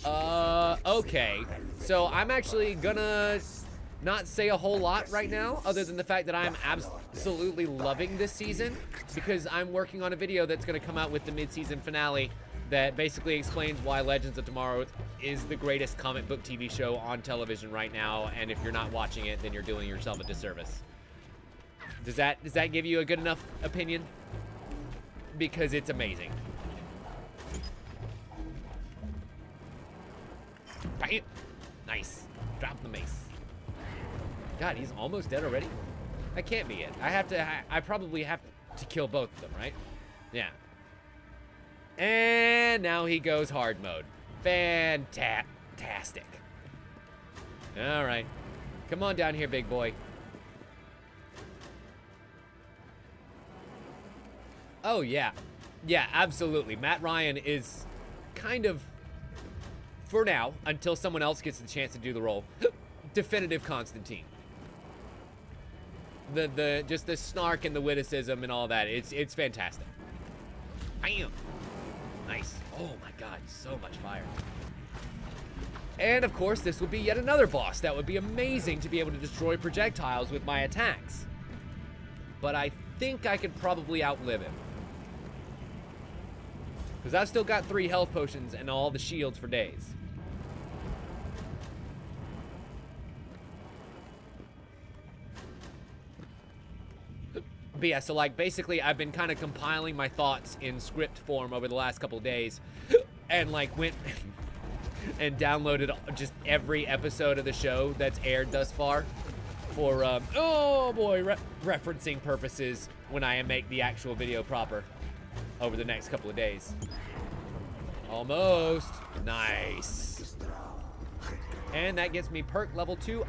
Okay. So I'm actually gonna not say a whole lot right now, other than the fact that I'm absolutely loving this season, because I'm working on a video that's gonna come out with the mid-season finale that basically explains why Legends of Tomorrow is the greatest comic book TV show on television right now, and if you're not watching it, then you're doing yourself a disservice. Does that give you a good enough opinion? Because it's amazing. Bam! Nice. Drop the mace. God, he's almost dead already? That can't be it. I probably have to kill both of them, right? Yeah. And now he goes hard mode. Fantastic. All right. Come on down here, big boy. Oh, yeah. Yeah, absolutely. Matt Ryan is kind of, for now, until someone else gets the chance to do the role, definitive Constantine. just the snark and the witticism and all that. It's fantastic. Bam. Nice. Oh my god, so much fire. And of course, this would be yet another boss. That would be amazing to be able to destroy projectiles with my attacks. But I think I could probably outlive him. Because I've still got 3 health potions and all the shields for days. But yeah, so like basically I've been kind of compiling my thoughts in script form over the last couple of days. And like went and downloaded just every episode of the show that's aired thus far. For, oh boy, referencing purposes when I make the actual video proper over the next couple of days. Almost. Nice. And that gets me perk level 2,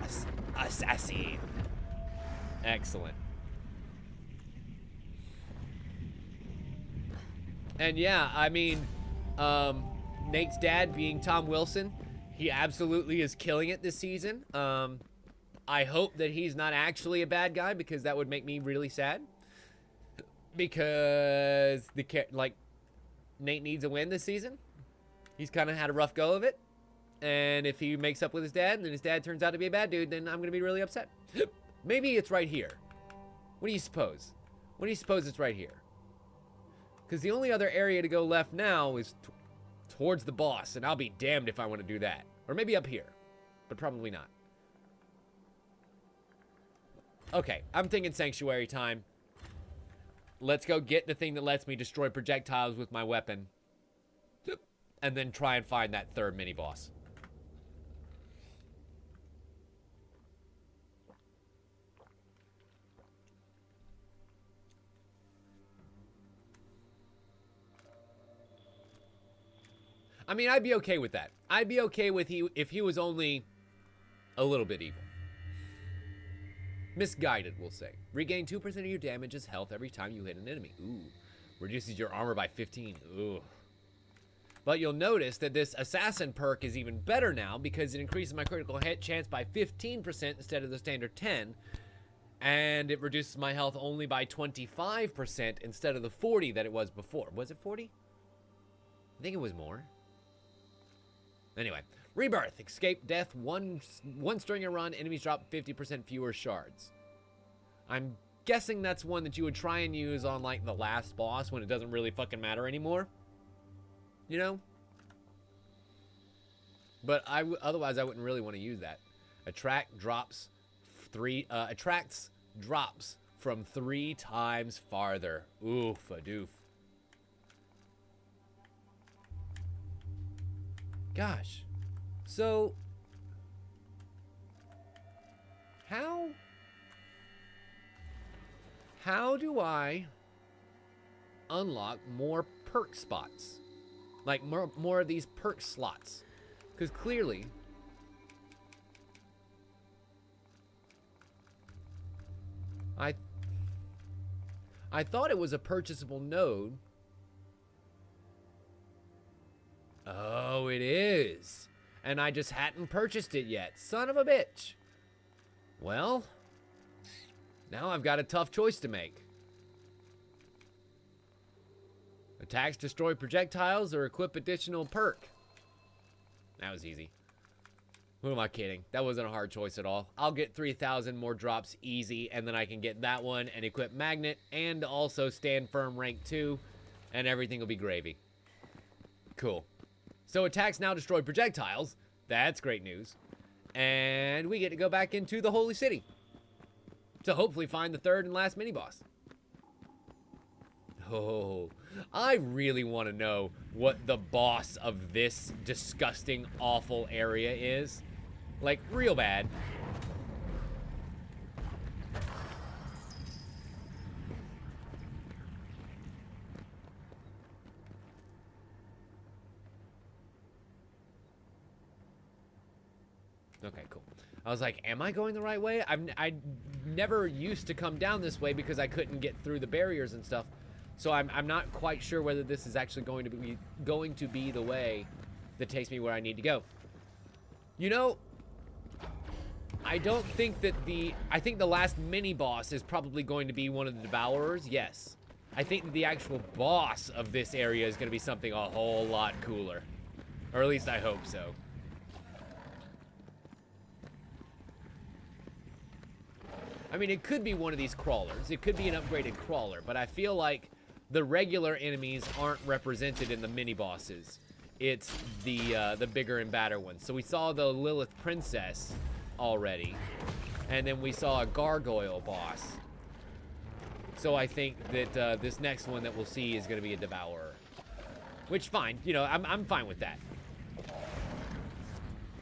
Assassin. Excellent. And yeah, I mean, Nate's dad being Tom Wilson, he absolutely is killing it this season. I hope that he's not actually a bad guy, because that would make me really sad. Because Nate needs a win this season. He's kind of had a rough go of it. And if he makes up with his dad and then his dad turns out to be a bad dude, then I'm going to be really upset. Maybe it's right here. What do you suppose? What do you suppose it's right here? Because the only other area to go left now is towards the boss, and I'll be damned if I want to do that. Or maybe up here, but probably not. Okay, I'm thinking sanctuary time. Let's go get the thing that lets me destroy projectiles with my weapon. And then try and find that third mini-boss. I mean, I'd be okay with that. I'd be okay with if he was only a little bit evil. Misguided, we'll say. Regain 2% of your damage as health every time you hit an enemy. Ooh. Reduces your armor by 15. Ooh. But you'll notice that this assassin perk is even better now, because it increases my critical hit chance by 15% instead of the standard 10. And it reduces my health only by 25% instead of the 40 that it was before. Was it 40? I think it was more. Anyway, Rebirth. Escape death once during a run. Enemies drop 50% fewer shards. I'm guessing that's one that you would try and use on, like, the last boss when it doesn't really fucking matter anymore. You know? But otherwise, I wouldn't really want to use that. Attracts drops from 3 times farther. Oof a doof. Gosh. So, how do I unlock more perk spots? Like more of these perk slots? Because clearly I thought it was a purchasable node. Oh, it is. And I just hadn't purchased it yet. Son of a bitch. Well, now I've got a tough choice to make. Attacks destroy projectiles or equip additional perk. That was easy. Who am I kidding? That wasn't a hard choice at all. I'll get 3,000 more drops easy, and then I can get that one and equip Magnet and also Stand Firm rank 2, and everything will be gravy. Cool. So attacks now destroy projectiles. That's great news. And we get to go back into the Holy City to hopefully find the third and last mini-boss. Oh, I really want to know what the boss of this disgusting, awful area is. Like, real bad. Okay, cool. I was like, am I going the right way? I never used to come down this way because I couldn't get through the barriers and stuff. So I'm not quite sure whether this is actually going to be the way that takes me where I need to go. You know, I don't think that I think the last mini-boss is probably going to be one of the Devourers, yes. I think that the actual boss of this area is going to be something a whole lot cooler. Or at least I hope so. I mean, it could be one of these crawlers. It could be an upgraded crawler, but I feel like the regular enemies aren't represented in the mini-bosses. It's the bigger and badder ones. So we saw the Lilith Princess already, and then we saw a gargoyle boss. So I think that this next one that we'll see is going to be a Devourer. Which, fine. You know, I'm fine with that.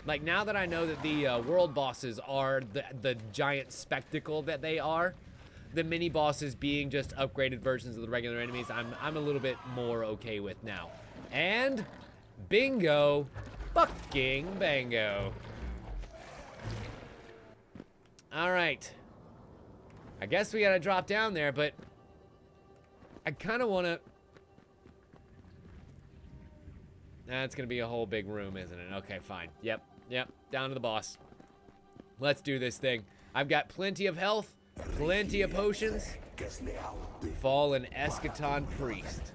Like, now that I know that the world bosses are the giant spectacle that they are, the mini-bosses being just upgraded versions of the regular enemies, I'm a little bit more okay with now. And bingo. Fucking bango. Alright. I guess we gotta drop down there, but I kinda wanna... That's gonna be a whole big room, isn't it? Okay, fine. Yep, down to the boss. Let's do this thing. I've got plenty of health, plenty of potions. Fallen Eschaton Priest.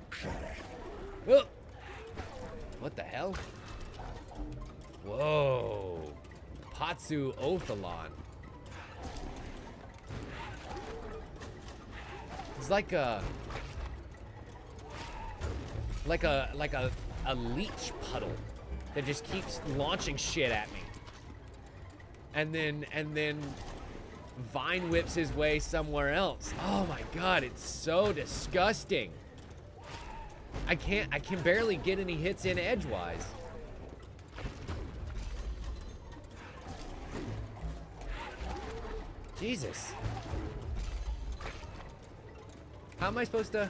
Whoa! What the hell? Whoa. Patsu Othalon. It's like a leech puddle that just keeps launching shit at me. And then vine whips his way somewhere else. Oh my god, it's so disgusting. I can barely get any hits in edgewise. Jesus. How am I supposed to...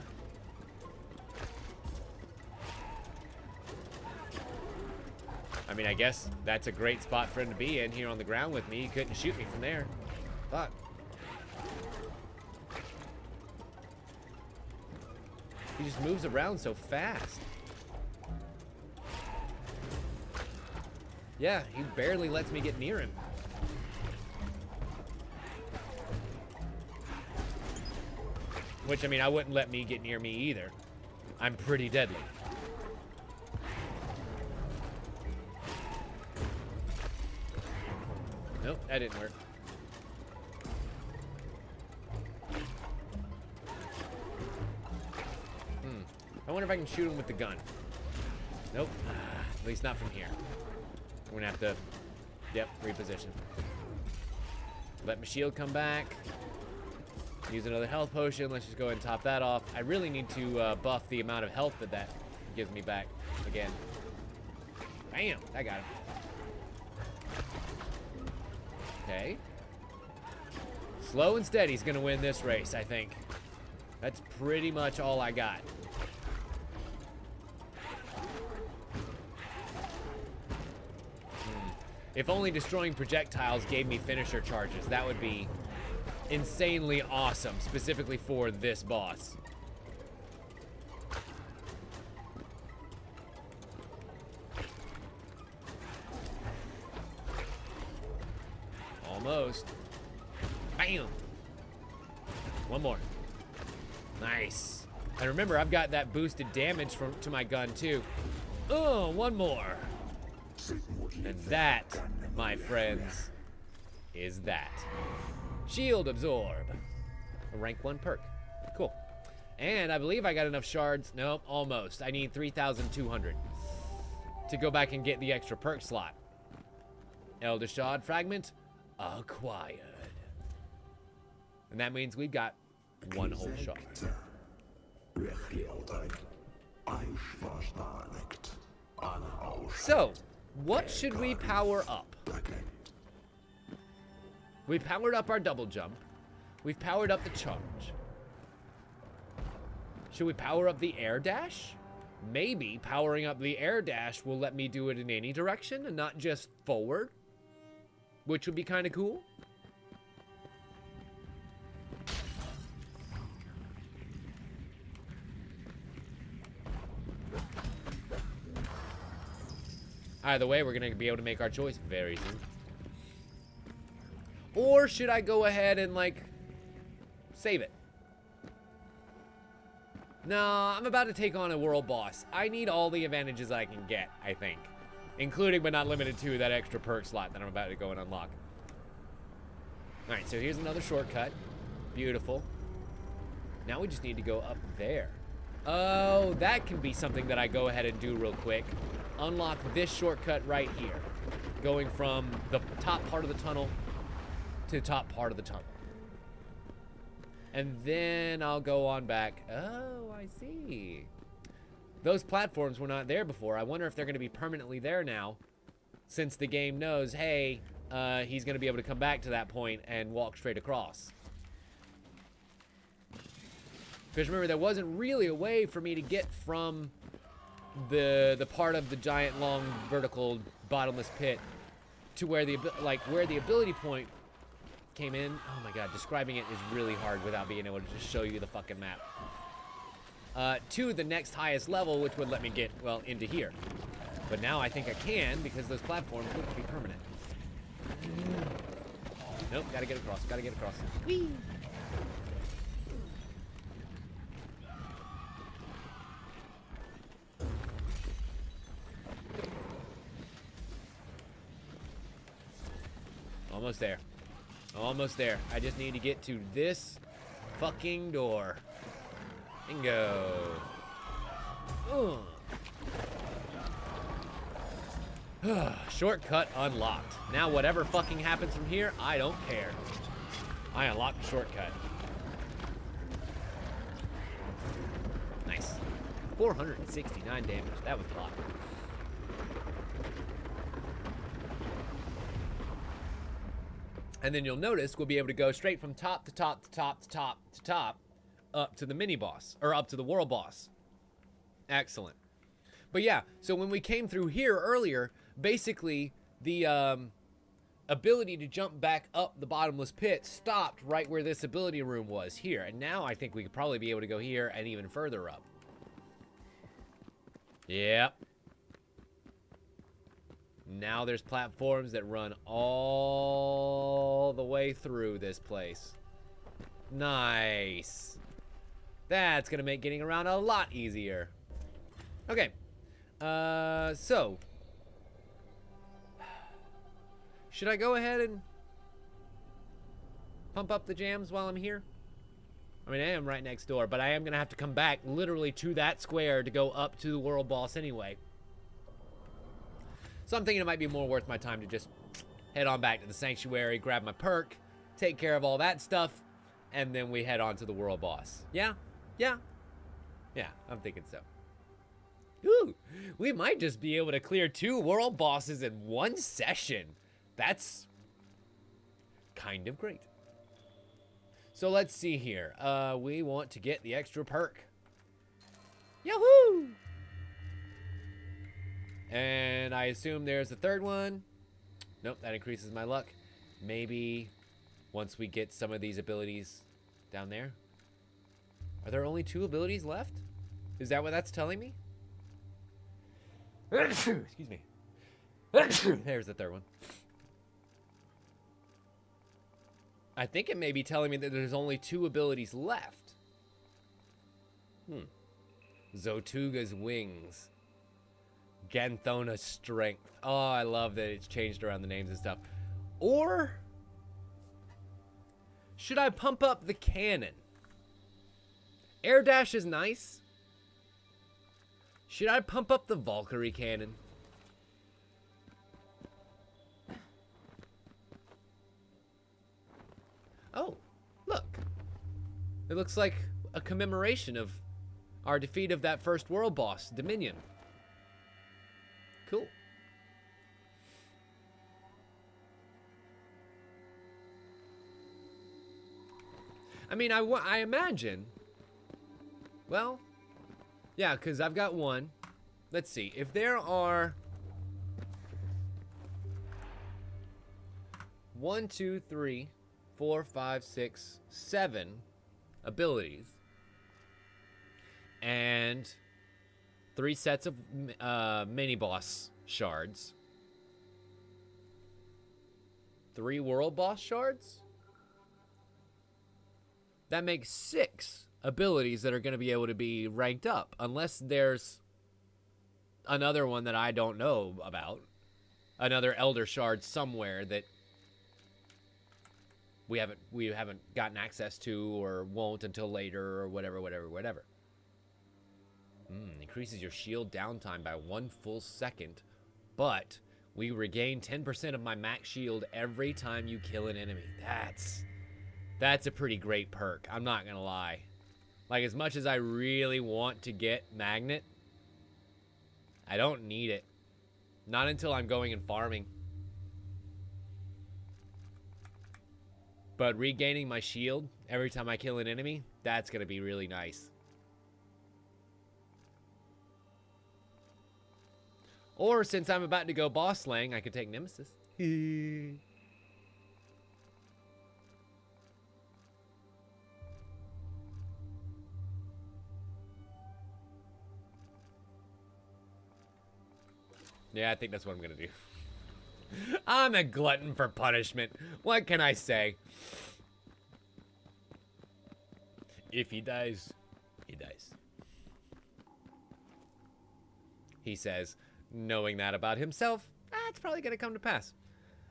I mean, I guess that's a great spot for him to be in, here on the ground with me. He couldn't shoot me from there. Fuck. He just moves around so fast. Yeah, he barely lets me get near him. Which, I mean, I wouldn't let me get near me either. I'm pretty deadly. Nope, that didn't work. I wonder if I can shoot him with the gun. Nope. At least not from here. We're gonna have to, yep, reposition. Let my shield come back. Use another health potion. Let's just go ahead and top that off. I really need to buff the amount of health that gives me back again. Bam! I got him. Okay. Slow and steady's gonna win this race, I think. That's pretty much all I got. If only destroying projectiles gave me finisher charges, that would be insanely awesome, specifically for this boss. Almost. Bam! One more. Nice. And remember, I've got that boosted damage to my gun too. Oh, one more. And that, my friends, is that. Shield Absorb. A rank 1 perk. Cool. And I believe I got enough shards. Nope, almost. I need 3,200 to go back and get the extra perk slot. Elder Shard Fragment acquired. And that means we've got one whole shard. So, what should we power up? We powered up our double jump. We've powered up the charge. Should we power up the air dash? Maybe powering up the air dash will let me do it in any direction and not just forward, which would be kind of cool. Either way, we're going to be able to make our choice very soon. Or should I go ahead and, like, save it? No, I'm about to take on a world boss. I need all the advantages I can get, I think. Including, but not limited to, that extra perk slot that I'm about to go and unlock. Alright, so here's another shortcut. Beautiful. Now we just need to go up there. Oh, that can be something that I go ahead and do real quick. Unlock this shortcut right here. Going from the top part of the tunnel to the top part of the tunnel. And then I'll go on back. Oh, I see. Those platforms were not there before. I wonder if they're going to be permanently there now, since the game knows, hey, he's going to be able to come back to that point and walk straight across. Because remember, there wasn't really a way for me to get from the part of the giant, long, vertical, bottomless pit to where the ability point came in. Oh my god, describing it is really hard without being able to just show you the fucking map. To the next highest level, which would let me get, well, into here. But now I think I can, because those platforms wouldn't be permanent. Nope, gotta get across, gotta get across. Whee! Almost there. Almost there. I just need to get to this fucking door. Bingo. Shortcut unlocked. Now whatever fucking happens from here, I don't care. I unlocked the shortcut. Nice. 469 damage. That was a lot. And then you'll notice we'll be able to go straight from top to top to top to top to top up to the mini boss, or up to the world boss. Excellent. But yeah, so when we came through here earlier, basically the ability to jump back up the bottomless pit stopped right where this ability room was here. And now I think we could probably be able to go here and even further up. Yep. Now there's platforms that run all the way through this place. Nice. That's gonna make getting around a lot easier. Okay. So. Should I go ahead and pump up the jams while I'm here? I mean, I am right next door, but I am gonna have to come back literally to that square to go up to the world boss anyway. So I'm thinking it might be more worth my time to just head on back to the sanctuary, grab my perk, take care of all that stuff, and then we head on to the world boss. Yeah? Yeah? Yeah, I'm thinking so. Ooh, we might just be able to clear 2 world bosses in one session. That's kind of great. So let's see here. We want to get the extra perk. Yahoo! And I assume there's a third one. Nope, that increases my luck. Maybe once we get some of these abilities down there. Are there only 2 abilities left? Is that what that's telling me? Excuse me. There's the third one. I think it may be telling me that there's only 2 abilities left. Zotuga's Wings. Ganthona's Strength. Oh, I love that it's changed around the names and stuff. Or should I pump up the cannon? Air Dash is nice. Should I pump up the Valkyrie cannon? Oh, look. It looks like a commemoration of our defeat of that first world boss, Dominion. Cool. I mean, I imagine. Well, yeah, because I've got 1. Let's see. If there are 1, 2, 3, 4, 5, 6, 7 abilities, and 3 sets of mini boss shards, 3 world boss shards? That makes 6 abilities that are going to be able to be ranked up, unless there's another one that I don't know about. Another Elder Shard somewhere that we haven't gotten access to or won't until later or whatever. Increases your shield downtime by 1 full second, but we regain 10% of my max shield every time you kill an enemy. That's a pretty great perk, I'm not gonna lie. Like, as much as I really want to get Magnet, I don't need it. Not until I'm going and farming. But regaining my shield every time I kill an enemy, that's gonna be really nice. Or, since I'm about to go boss slaying, I could take Nemesis. Yeah, I think that's what I'm gonna do. I'm a glutton for punishment. What can I say? If he dies, he dies. He says, knowing that about himself, it's probably gonna come to pass.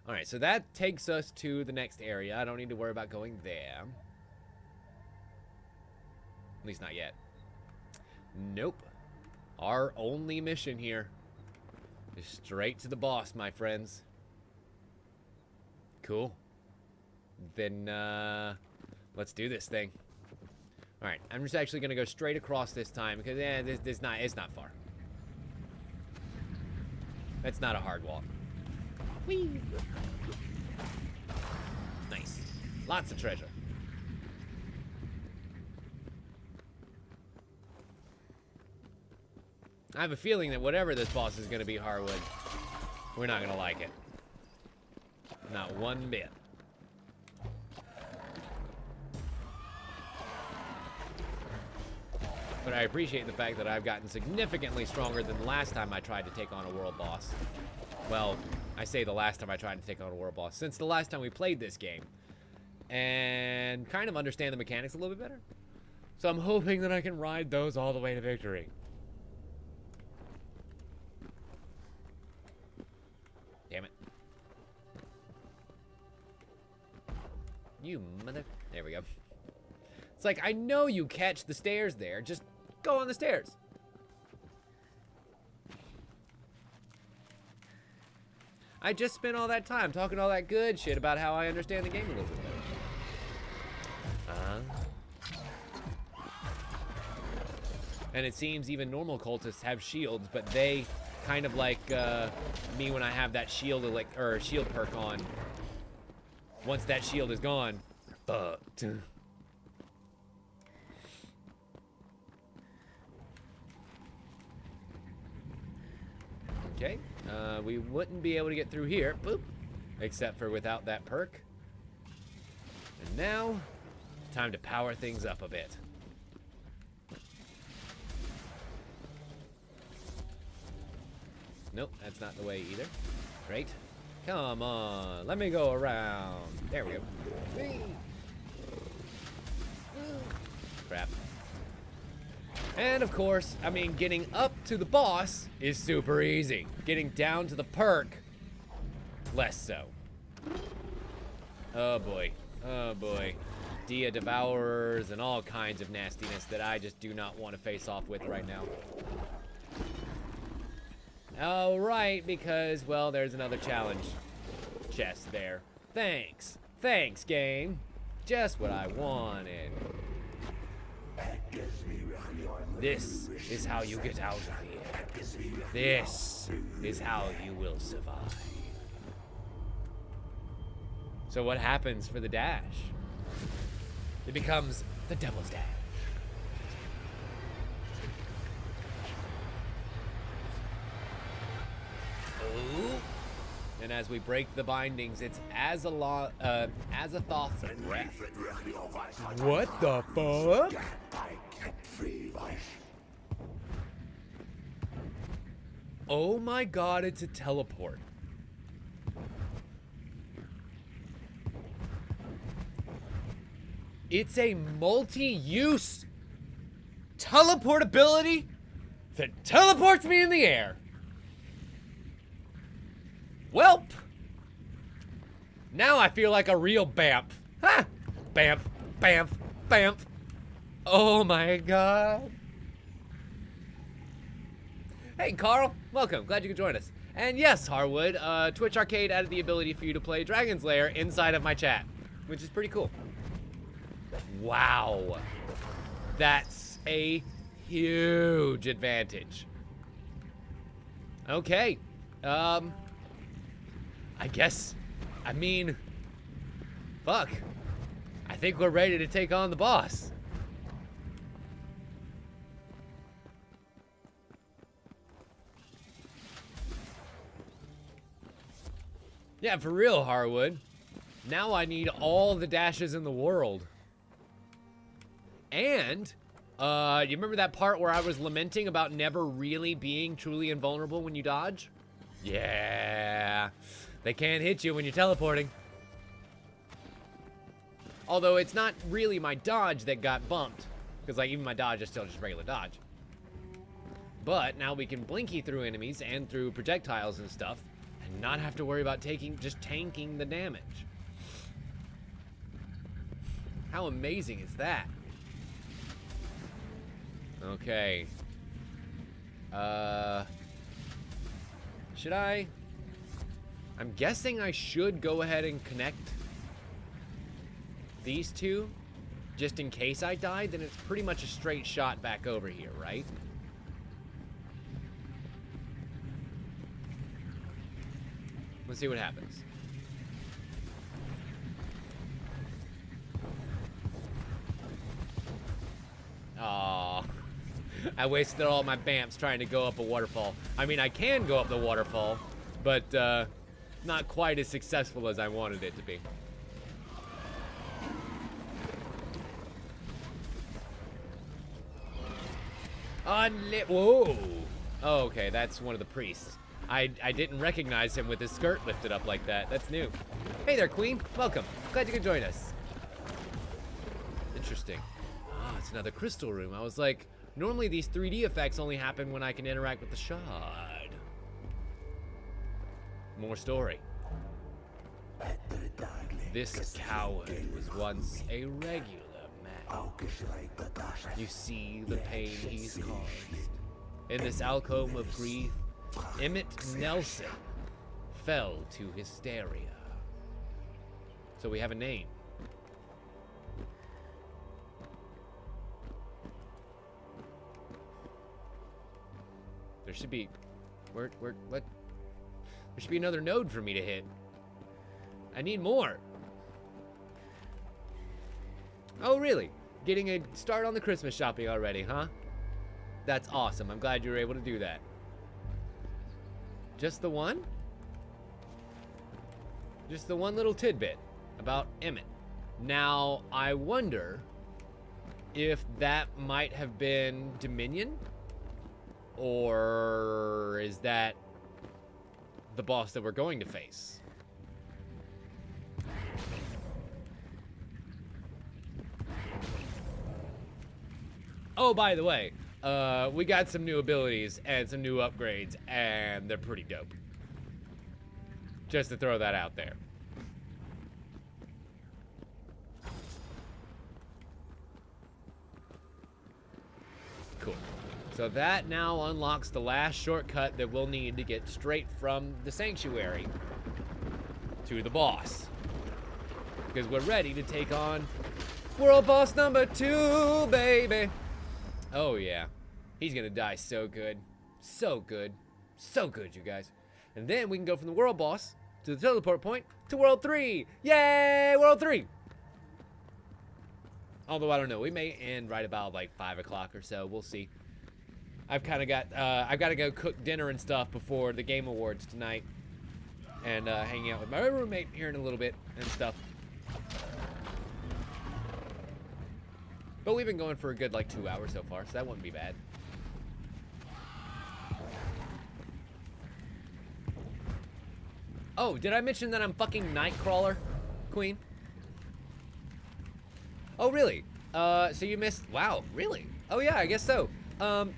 Alright, so that takes us to the next area. I don't need to worry about going there. At least not yet. Nope. Our only mission here is straight to the boss, my friends. Cool. Then, let's do this thing. Alright, I'm just actually gonna go straight across this time, because, it's not far. That's not a hard walk. Whee! Nice. Lots of treasure. I have a feeling that whatever this boss is going to be, Harwood, we're not going to like it. Not one bit. But I appreciate the fact that I've gotten significantly stronger than the last time I tried to take on a world boss. Well, I say the last time I tried to take on a world boss, since the last time we played this game. And kind of understand the mechanics a little bit better. So I'm hoping that I can ride those all the way to victory. Damn it. You mother... There we go. It's like, I know you catch the stairs there. Just go on the stairs. I just spent all that time talking all that good shit about how I understand the game a little bit better. And it seems even normal cultists have shields, but they kind of like me when I have that shield shield perk on. Once that shield is gone, fucked. Okay, we wouldn't be able to get through here, boop, except for without that perk. And now, it's time to power things up a bit. Nope, that's not the way either. Great. Come on, let me go around. There we go. Crap. And of course, I mean, getting up to the boss is super easy. Getting down to the perk, less so. Oh boy, oh boy. Dia Devourers and all kinds of nastiness that I just do not want to face off with right now. All right, because, well, there's another challenge chest there. Thanks. Thanks, game. Just what I wanted. This is how you get out of here. This is how you will survive. So what happens for the dash? It becomes the Devil's Dash. Ooh. And as we break the bindings, it's Azathoth's breath. What the fuck? Oh my god, it's a teleport. It's a multi-use teleportability that teleports me in the air. Welp. Now I feel like a real Bamf. Ha! Bamf, Bamf, Bamf. Oh my god. Hey Carl, welcome. Glad you could join us. And yes, Harwood, Twitch Arcade added the ability for you to play Dragon's Lair inside of my chat, which is pretty cool. Wow. That's a huge advantage. Okay. I guess, fuck. I think we're ready to take on the boss. Yeah, for real, Harwood. Now I need all the dashes in the world. And, you remember that part where I was lamenting about never really being truly invulnerable when you dodge? Yeah. They can't hit you when you're teleporting. Although it's not really my dodge that got bumped. Because, like, even my dodge is still just regular dodge. But now we can blinky through enemies and through projectiles and stuff. And not have to worry about just tanking the damage. How amazing is that? Okay. Should I? I'm guessing I should go ahead and connect these two. Just in case I die, then it's pretty much a straight shot back over here, right? Let's see what happens. Aww. I wasted all my bamps trying to go up a waterfall. I mean, I can go up the waterfall, but not quite as successful as I wanted it to be. Whoa. Oh, okay, that's one of the priests. I didn't recognize him with his skirt lifted up like that. That's new. Hey there, Queen. Welcome. Glad you could join us. Interesting. Oh, it's another crystal room. I was like, normally these 3D effects only happen when I can interact with the shard. More story. This coward was once a regular man. You see the pain he's caused. In this alcove of grief, Emmett Nelson fell to hysteria. So we have a name. There should be... what? There should be another node for me to hit. I need more. Oh, really? Getting a start on the Christmas shopping already, huh? That's awesome. I'm glad you were able to do that. Just the one? Just the one little tidbit about Emmett. Now, I wonder if that might have been Dominion? Or is that the boss that we're going to face? Oh, by the way, we got some new abilities and some new upgrades, and they're pretty dope. Just to throw that out there. Cool. So that now unlocks the last shortcut that we'll need to get straight from the sanctuary to the boss. Because we're ready to take on world boss number 2, baby. Oh yeah, he's gonna die so good. So good. So good, you guys. And then we can go from the world boss to the teleport point to world 3. Yay, world 3. Although I don't know, we may end right about like 5 o'clock or so. We'll see. I've kind of got, I've got to go cook dinner and stuff before the Game Awards tonight. And hanging out with my roommate here in a little bit and stuff. But we've been going for a good like 2 hours so far, so that wouldn't be bad. Oh, did I mention that I'm fucking Nightcrawler, Queen? Oh, really? So you missed, wow, really? Oh yeah, I guess so.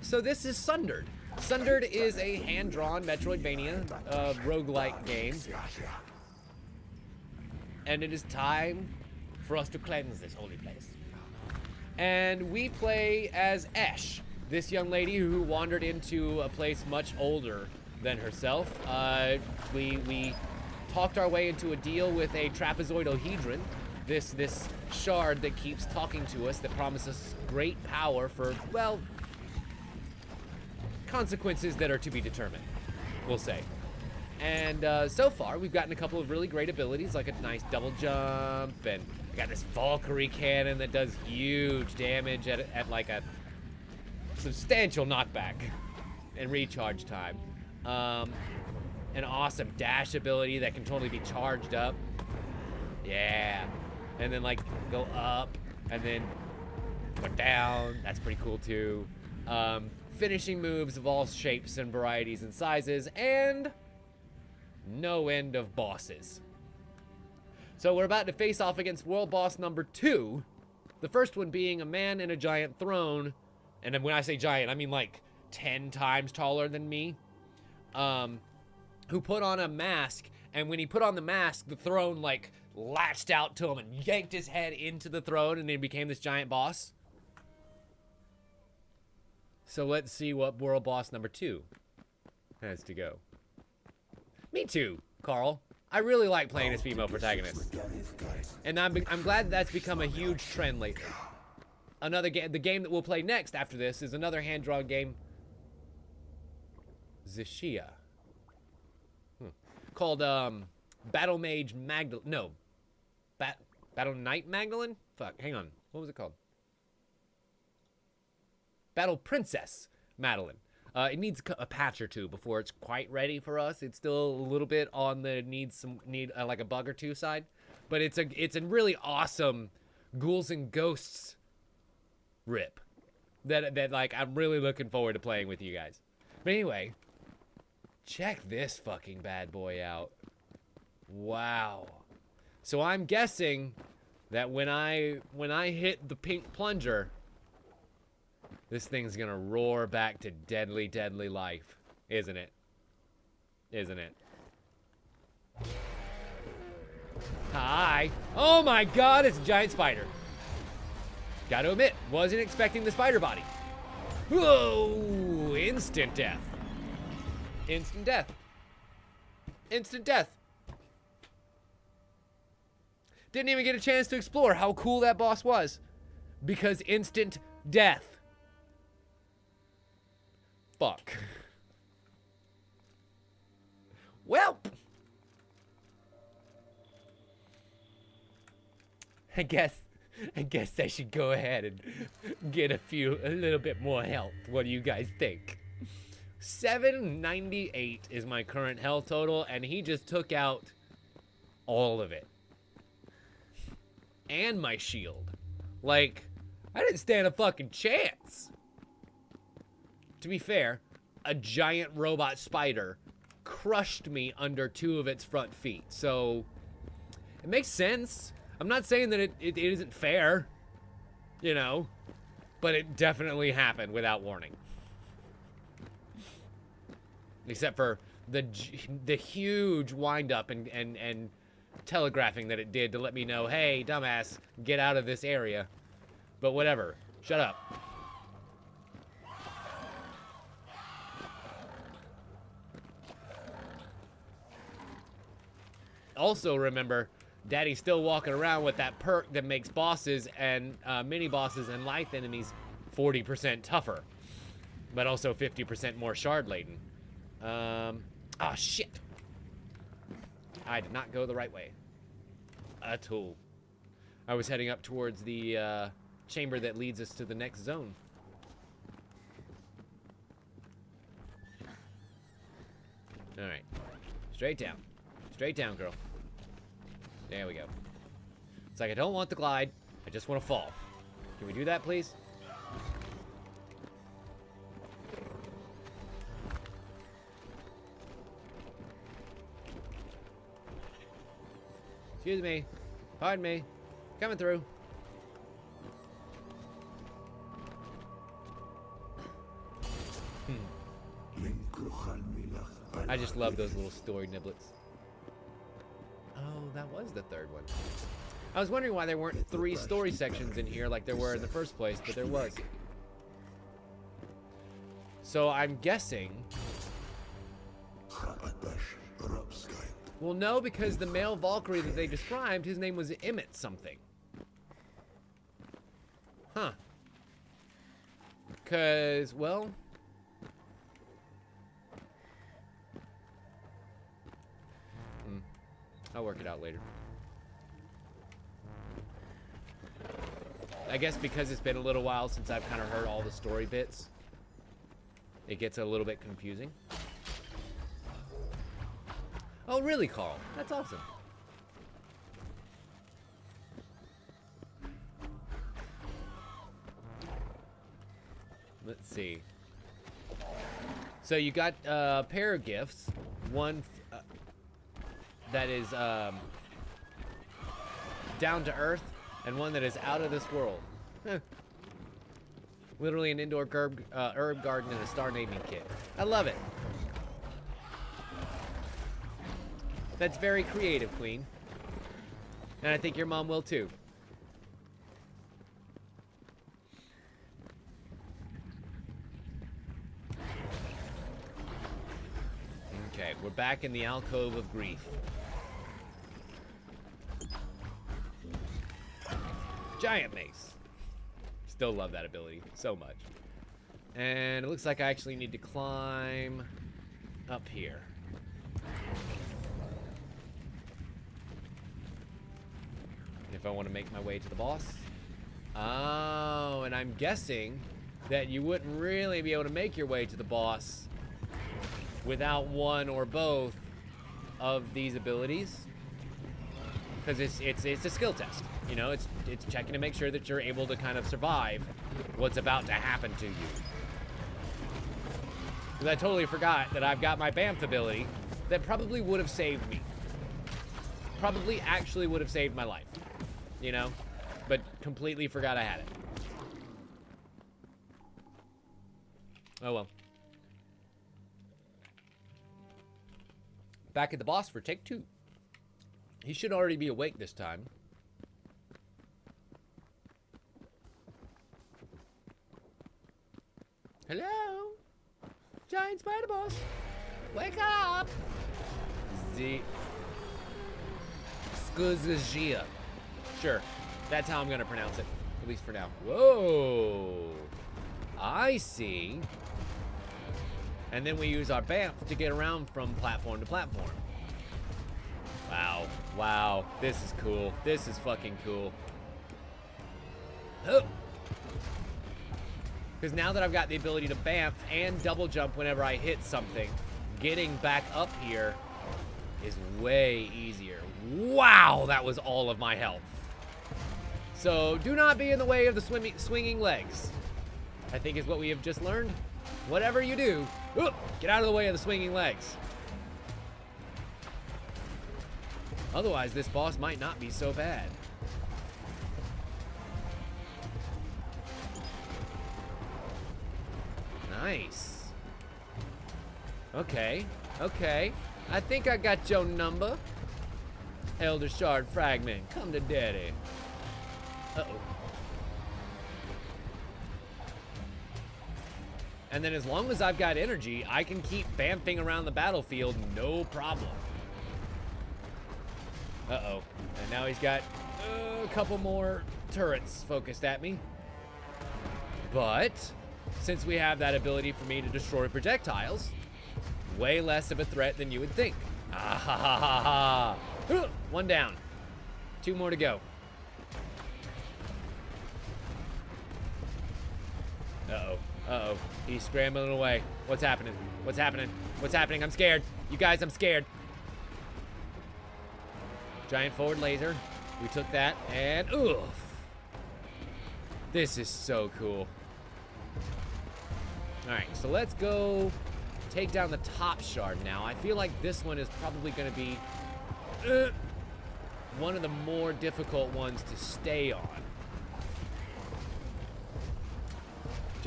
So this is Sundered. Sundered is a hand-drawn Metroidvania, roguelike game. And it is time for us to cleanse this holy place. And we play as Esh, this young lady who wandered into a place much older than herself. We talked our way into a deal with a trapezoidal this shard that keeps talking to us, that promises great power for, well, consequences that are to be determined, we'll say. And so far, we've gotten a couple of really great abilities, like a nice double jump, and we got this Valkyrie cannon that does huge damage at like a substantial knockback and recharge time. An awesome dash ability that can totally be charged up. Yeah. And then like go up and then go down. That's pretty cool too. Finishing moves of all shapes and varieties and sizes, and no end of bosses. So we're about to face off against world boss number 2. The first one being a man in a giant throne. And then when I say giant, I mean like 10 times taller than me. Who put on a mask, and when he put on the mask, the throne like latched out to him and yanked his head into the throne, and then became this giant boss. So let's see what world boss number 2 has to go. Me too, Carl. I really like playing as female protagonists. And I'm glad that's become a huge trend lately. Another game, the game that we'll play next after this is another hand-drawn game. Zishia. Called, Battle Mage Magdalene. No. Battle Knight Magdalene? Fuck, hang on. What was it called? Battle Princess Madeline. It needs a patch or two before it's quite ready for us. It's still a little bit on the need like a bug or two side, but it's a really awesome ghouls and ghosts rip that like I'm really looking forward to playing with you guys. But anyway, check this fucking bad boy out. Wow. So I'm guessing that when I hit the pink plunger, this thing's gonna roar back to deadly, deadly life. Isn't it? Isn't it? Hi. Oh my god, it's a giant spider. Gotta admit, wasn't expecting the spider body. Whoa! Instant death. Instant death. Instant death. Didn't even get a chance to explore how cool that boss was. Because instant death. Fuck. Well, I guess I should go ahead and get a little bit more health. What do you guys think? 798 is my current health total, and he just took out all of it. And my shield. Like, I didn't stand a fucking chance. To be fair, a giant robot spider crushed me under 2 of its front feet. So, it makes sense. I'm not saying that it isn't fair, you know, but it definitely happened without warning. Except for the huge wind-up and telegraphing that it did to let me know, hey, dumbass, get out of this area. But whatever. Shut up. Also remember, Daddy's still walking around with that perk that makes bosses and mini-bosses and life enemies 40% tougher. But also 50% more shard-laden. Ah, shit. I did not go the right way. At all. I was heading up towards the chamber that leads us to the next zone. Alright. Straight down. Straight down, girl. There we go. It's like I don't want the glide. I just want to fall. Can we do that, please? Excuse me. Pardon me. Coming through. I just love those little story niblets. Oh, that was the third one. I was wondering why there weren't 3 story sections in here like there were in the first place, but there was. So I'm guessing... Well, no, because the male Valkyrie that they described, his name was Emmett something. Huh. Because, well... I'll work it out later. I guess because it's been a little while since I've kind of heard all the story bits, it gets a little bit confusing. Oh, really, Carl? That's awesome. Let's see. So you got a pair of gifts. One that is down to earth, and one that is out of this world. Literally an indoor herb garden and a star naming kit. I love it. That's very creative, Queen. And I think your mom will too. Okay, we're back in the alcove of grief. Giant mace. Still love that ability so much. And it looks like I actually need to climb up here. If I want to make my way to the boss. Oh, and I'm guessing that you wouldn't really be able to make your way to the boss without one or both of these abilities. Because it's a skill test. You know, it's checking to make sure that you're able to kind of survive what's about to happen to you. Because I totally forgot that I've got my BAMF ability that probably would have saved me. Probably actually would have saved my life. You know? But completely forgot I had it. Oh well. Back at the boss for take 2. He should already be awake this time. Hello? Giant spider boss. Wake up! The Skuzajia. Sure. That's how I'm gonna pronounce it. At least for now. Whoa! I see. And then we use our BAMF to get around from platform to platform. Wow. Wow. This is cool. This is fucking cool. Oh! Because now that I've got the ability to BAMF and double jump whenever I hit something, getting back up here is way easier. Wow, that was all of my health. So do not be in the way of the swinging legs, I think is what we have just learned. Whatever you do, get out of the way of the swinging legs. Otherwise, this boss might not be so bad. Nice. Okay, okay. I think I got your number. Elder Shard Fragment, come to daddy. Uh-oh. And then as long as I've got energy, I can keep bamfing around the battlefield, no problem. Uh-oh. And now he's got a couple more turrets focused at me. But since we have that ability for me to destroy projectiles, way less of a threat than you would think. Ah ha ha ha ha. One down. 2 more to go. Uh-oh. Uh-oh. He's scrambling away. What's happening? What's happening? What's happening? I'm scared. You guys, I'm scared. Giant forward laser. We took that, and oof. This is so cool. Alright, so let's go take down the top shard now. I feel like this one is probably going to be one of the more difficult ones to stay on.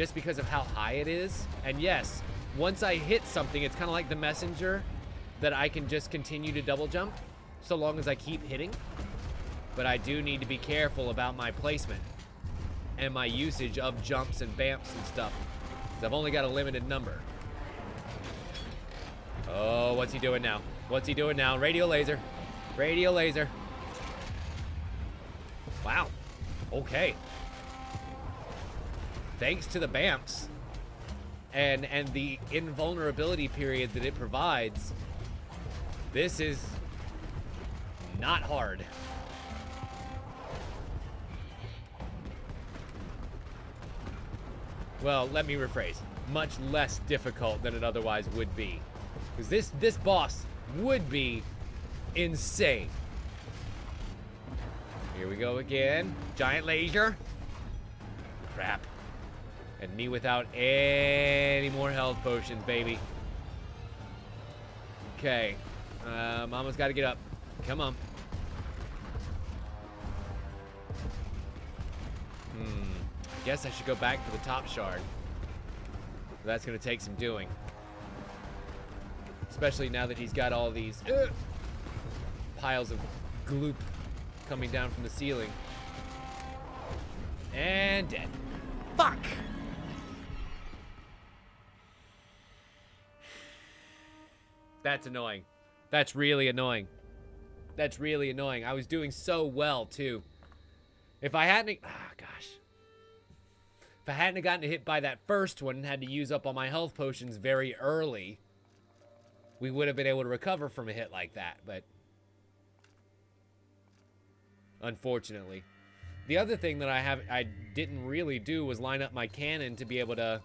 just because of how high it is. And yes, once I hit something, it's kind of like the messenger that I can just continue to double jump so long as I keep hitting. But I do need to be careful about my placement and my usage of jumps and bamps and stuff, because I've only got a limited number. Oh, what's he doing now? What's he doing now? Radial laser. Radial laser. Wow. Okay. Thanks to the bamps and the invulnerability period that it provides, this is not hard. Well, let me rephrase. Much less difficult than it otherwise would be. Because this boss would be insane. Here we go again. Giant laser. Crap. And me without any more health potions, baby. Okay. Mama's got to get up. Come on. Guess I should go back for the top shard. That's going to take some doing. Especially now that he's got all these piles of gloop coming down from the ceiling. And dead. Fuck! That's annoying. That's really annoying. That's really annoying. I was doing so well, too. If I hadn't... Ah, gosh. If I hadn't gotten hit by that first one and had to use up all my health potions very early, we would have been able to recover from a hit like that, but... Unfortunately. The other thing that I didn't really do was line up my cannon to be able to,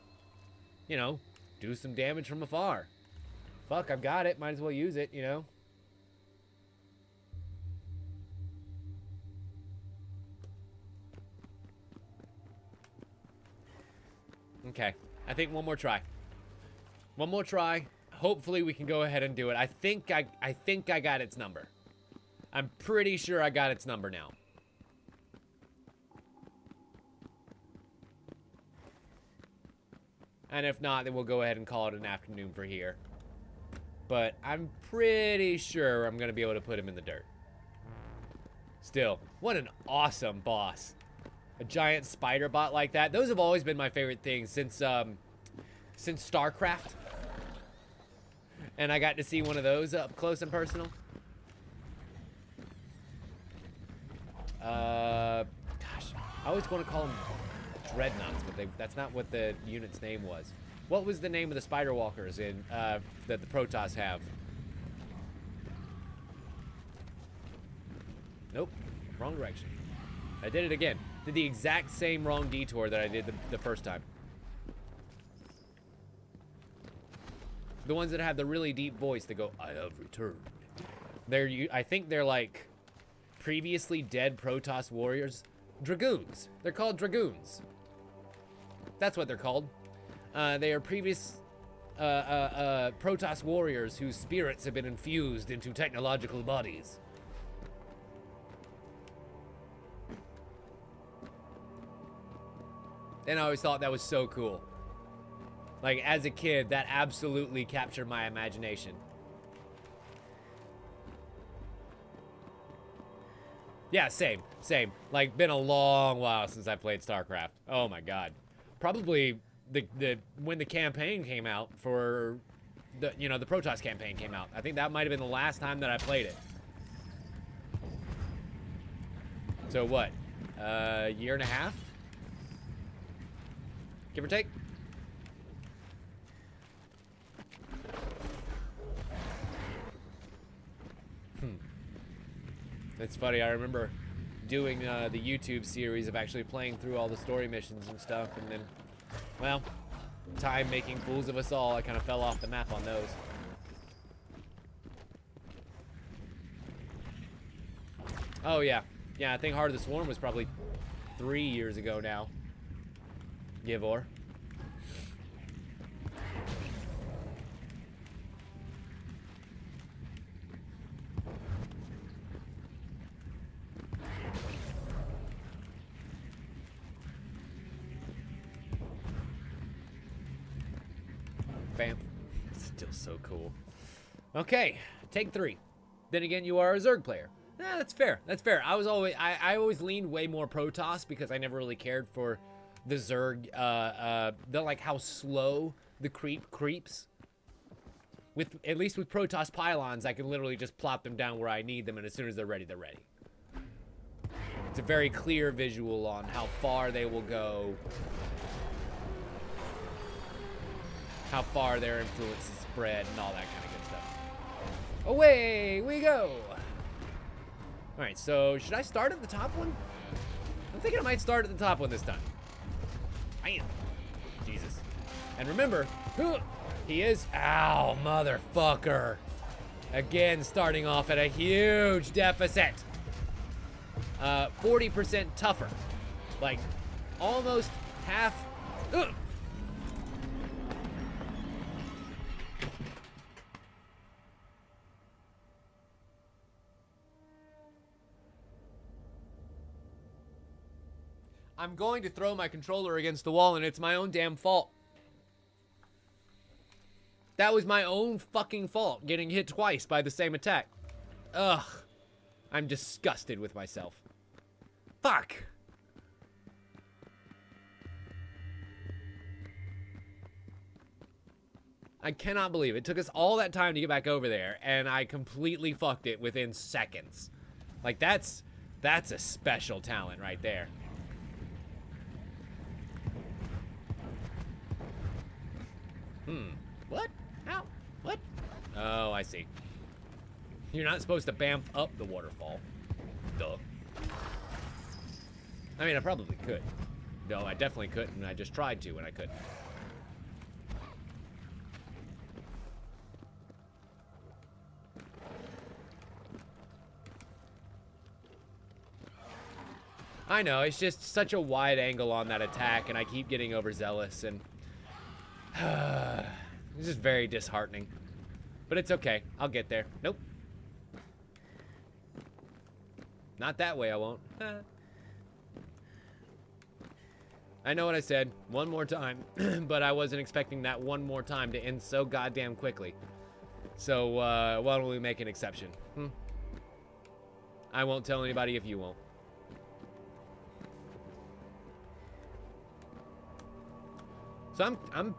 you know, do some damage from afar. Fuck, I've got it. Might as well use it, you know? Okay. I think one more try. One more try. Hopefully we can go ahead and do it. I think I got its number. I'm pretty sure I got its number now. And if not, then we'll go ahead and call it an afternoon for here. But I'm pretty sure I'm going to be able to put him in the dirt. Still, what an awesome boss. A giant spider bot like that. Those have always been my favorite things since StarCraft. And I got to see one of those up close and personal. Gosh, I always want to call them dreadnoughts, but that's not what the unit's name was. What was the name of the spider walkers in that the Protoss have? Nope, wrong direction. I did it again. Did the exact same wrong detour that I did the first time. The ones that have the really deep voice that go, "I have returned." I think they're like previously dead Protoss warriors. Dragoons. They're called Dragoons. That's what they're called. They are previous Protoss warriors whose spirits have been infused into technological bodies. And I always thought that was so cool. Like, as a kid, that absolutely captured my imagination. Yeah, same. Like, been a long while since I played StarCraft. Oh my god. Probably when the campaign came out for the Protoss campaign came out. I think that might have been the last time that I played it. So what? Year and a half? Give or take? It's funny, I remember doing the YouTube series of actually playing through all the story missions and stuff, and then, well, time making fools of us all, I kind of fell off the map on those. Oh yeah, I think Heart of the Swarm was probably 3 years ago now. Give or. Bam. Still so cool. Okay, take 3. Then again, you are a Zerg player. That's fair. That's fair. I always leaned way more Protoss because I never really cared for the Zerg, the like how slow the creeps. At least with Protoss pylons, I can literally just plop them down where I need them, and as soon as they're ready, they're ready. It's a very clear visual on how far they will go, how far their influence is spread, and all that kind of good stuff. Away we go! Alright, so should I start at the top one? I'm thinking I might start at the top one this time. Bam! Jesus. And remember, he is, ow, motherfucker. Again, starting off at a huge deficit. 40% tougher. Like, almost half. I'm going to throw my controller against the wall, and it's my own damn fault. That was my own fucking fault, getting hit twice by the same attack. Ugh. I'm disgusted with myself. Fuck. I cannot believe it took us all that time to get back over there, and I completely fucked it within seconds. Like, that's a special talent right there. What? How? What? Oh, I see. You're not supposed to bamf up the waterfall. Duh. I mean, I probably could. No, I definitely couldn't. I just tried to and I couldn't. I know, it's just such a wide angle on that attack, and I keep getting overzealous, and it's just very disheartening. But it's okay. I'll get there. Nope. Not that way, I won't. I know what I said. One more time. But I wasn't expecting that one more time to end so goddamn quickly. So, why don't we make an exception? I won't tell anybody if you won't. So I'm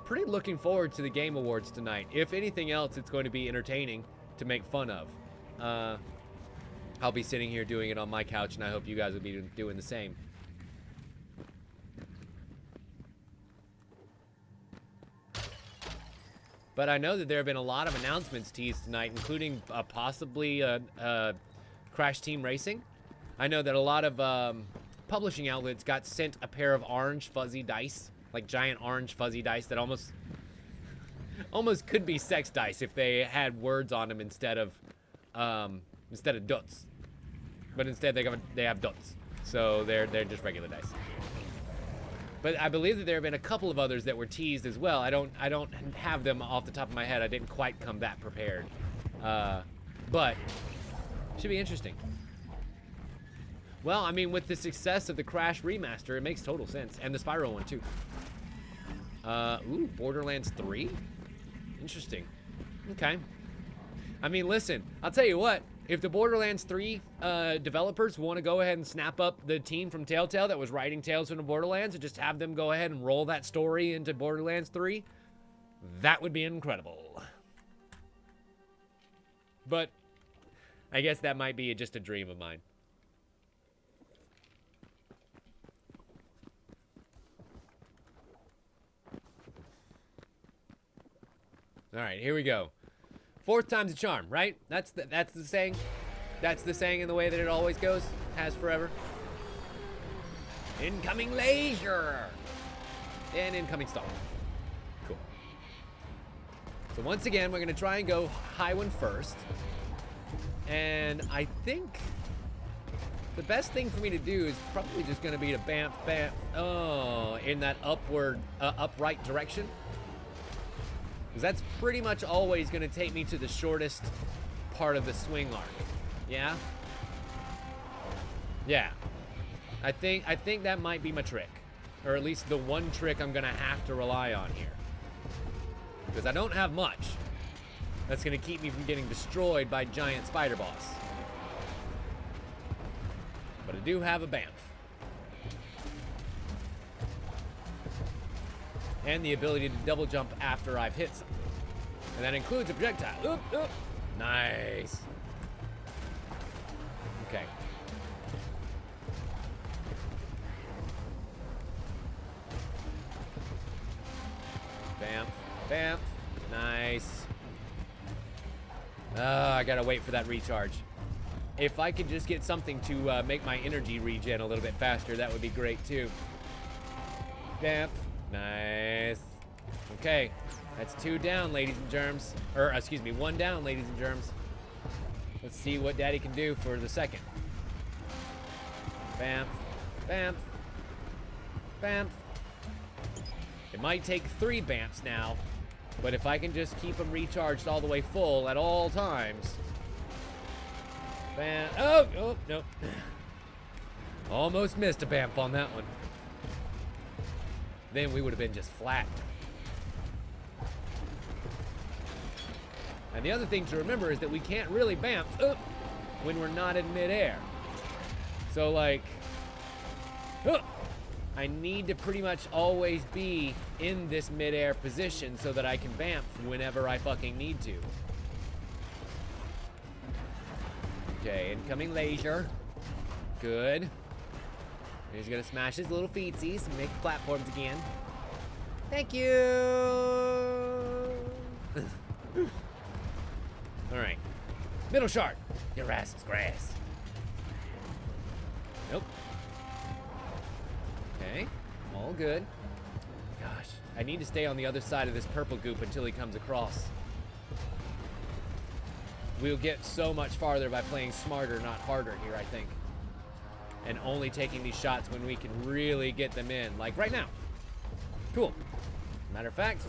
pretty looking forward to the Game Awards tonight. If anything else, it's going to be entertaining to make fun of. I'll be sitting here doing it on my couch, and I hope you guys will be doing the same. But I know that there have been a lot of announcements teased tonight, including possibly Crash Team Racing. I know that a lot of publishing outlets got sent a pair of orange fuzzy dice. Like giant orange fuzzy dice that almost could be sex dice if they had words on them instead of dots. But instead they have dots. So they're just regular dice. But I believe that there have been a couple of others that were teased as well. I don't have them off the top of my head. I didn't quite come that prepared. But should be interesting. Well, I mean, with the success of the Crash remaster, it makes total sense. And the Spyro one, too. Ooh, Borderlands 3? Interesting. Okay. I mean, listen, I'll tell you what. If the Borderlands 3 developers want to go ahead and snap up the team from Telltale that was writing Tales from the Borderlands and just have them go ahead and roll that story into Borderlands 3, that would be incredible. But I guess that might be just a dream of mine. All right, here we go. Fourth time's a charm, right? That's the saying. That's the saying in the way that it always goes. Has forever. Incoming laser. And incoming star. Cool. So once again, we're gonna try and go high one first. And I think the best thing for me to do is probably just gonna be to bamf, in that upright direction. Because that's pretty much always going to take me to the shortest part of the swing arc. Yeah? Yeah. I think that might be my trick. Or at least the one trick I'm going to have to rely on here. because I don't have much. That's going to keep me from getting destroyed by giant spider boss. But I do have a Bamf. And the ability to double jump after I've hit something. And that includes a projectile. Oop, oop. Nice. Okay. Bamf. Bamf. Nice. I gotta wait for that recharge. If I could just get something to make my energy regen a little bit faster, that would be great too. Bamf. Nice. Okay. That's 2 down, ladies and germs. Or, excuse me, 1 down, ladies and germs. Let's see what Daddy can do for the second. Bamf. Bamf. Bamf. It might take 3 Bamfs now, but if I can just keep them recharged all the way full at all times. Bamf. Oh, oh, nope. Almost missed a Bamf on that one. Then we would have been just flat. And the other thing to remember is that we can't really Bamf when we're not in midair. So, like, I need to pretty much always be in this midair position so that I can Bamf whenever I fucking need to. Okay, incoming laser. Good. He's gonna smash his little feetsies and make platforms again. Thank you! Alright. Middle shard. Your ass is grass. Nope. Okay. All good. Gosh. I need to stay on the other side of this purple goop until he comes across. We'll get so much farther by playing smarter, not harder here, I think. And only taking these shots when we can really get them in. Like right now. Cool. Matter of fact,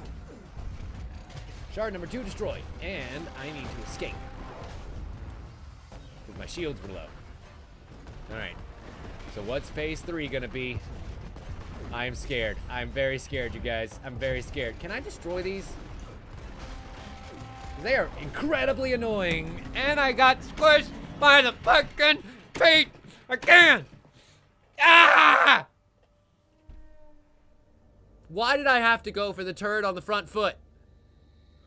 shard number 2 destroyed. And I need to escape. Because my shields were low. Alright. So what's phase 3 gonna be? I'm scared. I'm very scared, you guys. I'm very scared. Can I destroy these? They are incredibly annoying. And I got squished by the fucking feet again. Ah! Why did I have to go for the turd on the front foot?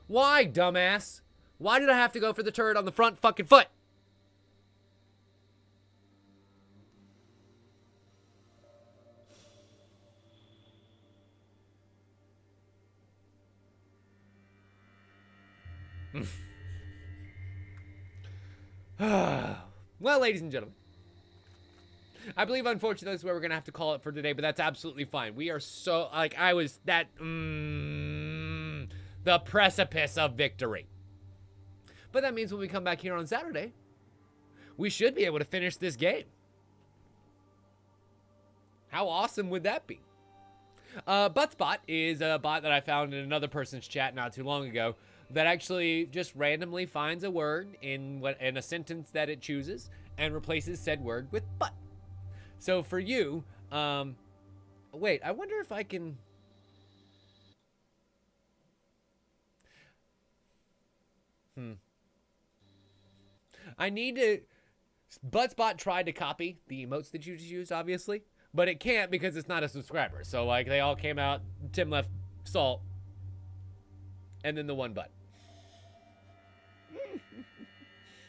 Why, dumbass? Why did I have to go for the turd on the front fucking foot? Well, ladies and gentlemen, I believe, unfortunately, that's where we're going to have to call it for today, but that's absolutely fine. We are so, like, I was that, the precipice of victory. But that means when we come back here on Saturday, we should be able to finish this game. How awesome would that be? Buttspot is a bot that I found in another person's chat not too long ago that actually just randomly finds a word in a sentence that it chooses and replaces said word with butt. So for you, wait, I wonder if I can... I need to... Buttspot tried to copy the emotes that you just used, obviously, but it can't because it's not a subscriber. So, like, they all came out, Tim left salt, and then the one butt.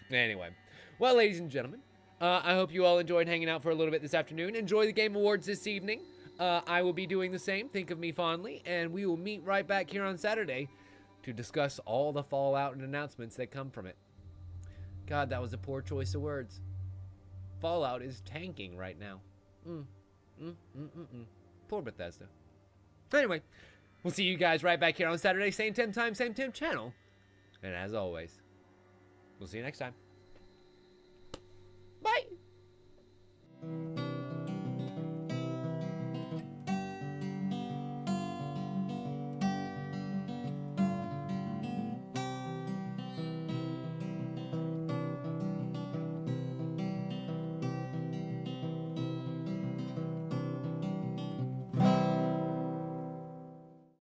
Anyway. Well, ladies and gentlemen, I hope you all enjoyed hanging out for a little bit this afternoon. Enjoy the Game Awards this evening. I will be doing the same. Think of me fondly. And we will meet right back here on Saturday to discuss all the fallout and announcements that come from it. God, that was a poor choice of words. Fallout is tanking right now. Poor Bethesda. Anyway, we'll see you guys right back here on Saturday. Same Tim time, same Tim channel. And as always, we'll see you next time.